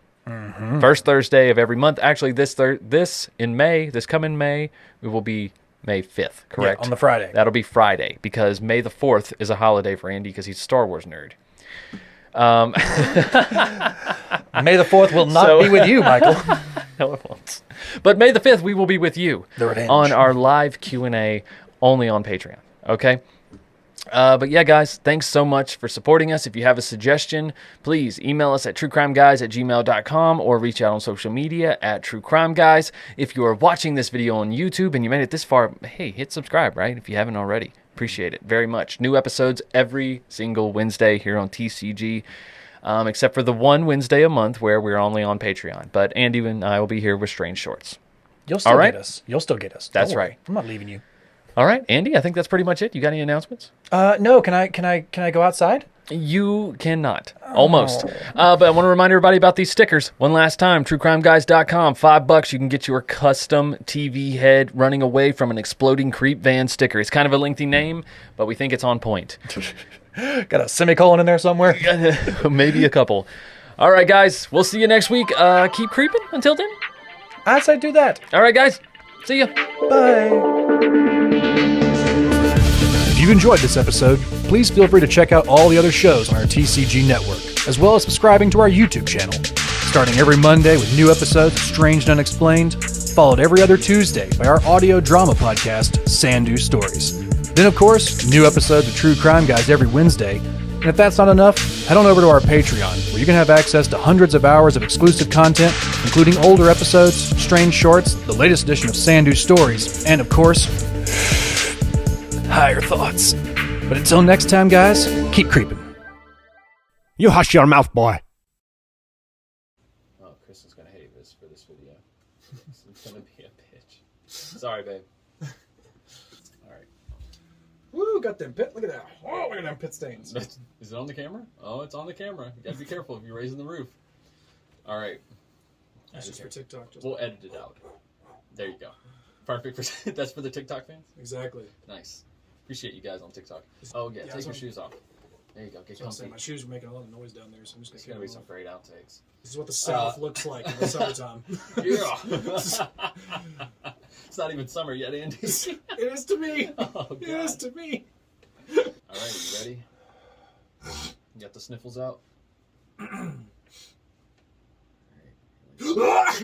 Speaker 5: First Thursday of every month. Actually, this coming May, we will be May 5th, correct?
Speaker 3: Yeah, on the Friday.
Speaker 5: That'll be Friday, because May the 4th is a holiday for Andy because he's a Star Wars nerd.
Speaker 3: May the 4th will not be with you, Michael.
Speaker 5: No, it won't. But May the 5th, we will be with you on our live Q&A only on Patreon, okay? But yeah, guys, thanks so much for supporting us. If you have a suggestion, please email us at truecrimeguys@gmail.com or reach out on social media at truecrimeguys. If you are watching this video on YouTube and you made it this far, hey, hit subscribe, right? If you haven't already. Appreciate it very much. New episodes every single Wednesday here on TCG, except for the one Wednesday a month where we're only on Patreon. But Andy and I will be here with Strange Shorts.
Speaker 3: You'll still get us. You'll still get us.
Speaker 5: That's right.
Speaker 3: I'm not leaving you.
Speaker 5: All right, Andy, I think that's pretty much it. You got any announcements?
Speaker 3: No. Can I go outside?
Speaker 5: You cannot. Almost. But I want to remind everybody about these stickers. One last time, truecrimeguys.com. $5. You can get your custom TV head running away from an exploding creep van sticker. It's kind of a lengthy name, but we think it's on point.
Speaker 3: Got a semicolon in there somewhere?
Speaker 5: Maybe a couple. All right, guys. We'll see you next week. Keep creeping until then.
Speaker 3: I'd say do that.
Speaker 5: All right, guys. See ya.
Speaker 3: Bye. If you've enjoyed this episode, please feel free to check out all the other shows on our TCG network, as well as subscribing to our YouTube channel. Starting every Monday with new episodes of Strange and Unexplained, followed every other Tuesday by our audio drama podcast, Sandu Stories. Then, of course, new episodes of True Crime Guys every Wednesday. And if that's not enough, head on over to our Patreon, where you can have access to hundreds of hours of exclusive content, including older episodes, Strange Shorts, the latest edition of Sandu Stories, and, of course, higher thoughts. But until next time, guys, keep creeping.
Speaker 17: You hush your mouth, boy.
Speaker 5: Oh, Kristen's gonna hate this for this video. It's gonna be a bitch. Sorry, babe. All right.
Speaker 3: Woo, got them pit. Look at that. Oh, look at them pit stains.
Speaker 5: Is it on the camera? Oh, it's on the camera. You gotta be careful if you're raising the roof. All right.
Speaker 3: That's just for TikTok.
Speaker 5: We'll edit it out. There you go. Perfect. That's for the TikTok fans?
Speaker 3: Exactly.
Speaker 5: Nice. Appreciate you guys on TikTok. Oh, yeah, take your shoes off. There you go. Get comfy.
Speaker 3: My shoes are making a lot of noise down there, so I'm just
Speaker 5: There's going to be some great outtakes.
Speaker 3: This is what the South looks like in the summertime.
Speaker 5: Yeah. It's not even summer yet, Andy.
Speaker 3: It is to me.
Speaker 5: Oh, God.
Speaker 3: It is to me.
Speaker 5: All right, you ready? You got the sniffles out? All right.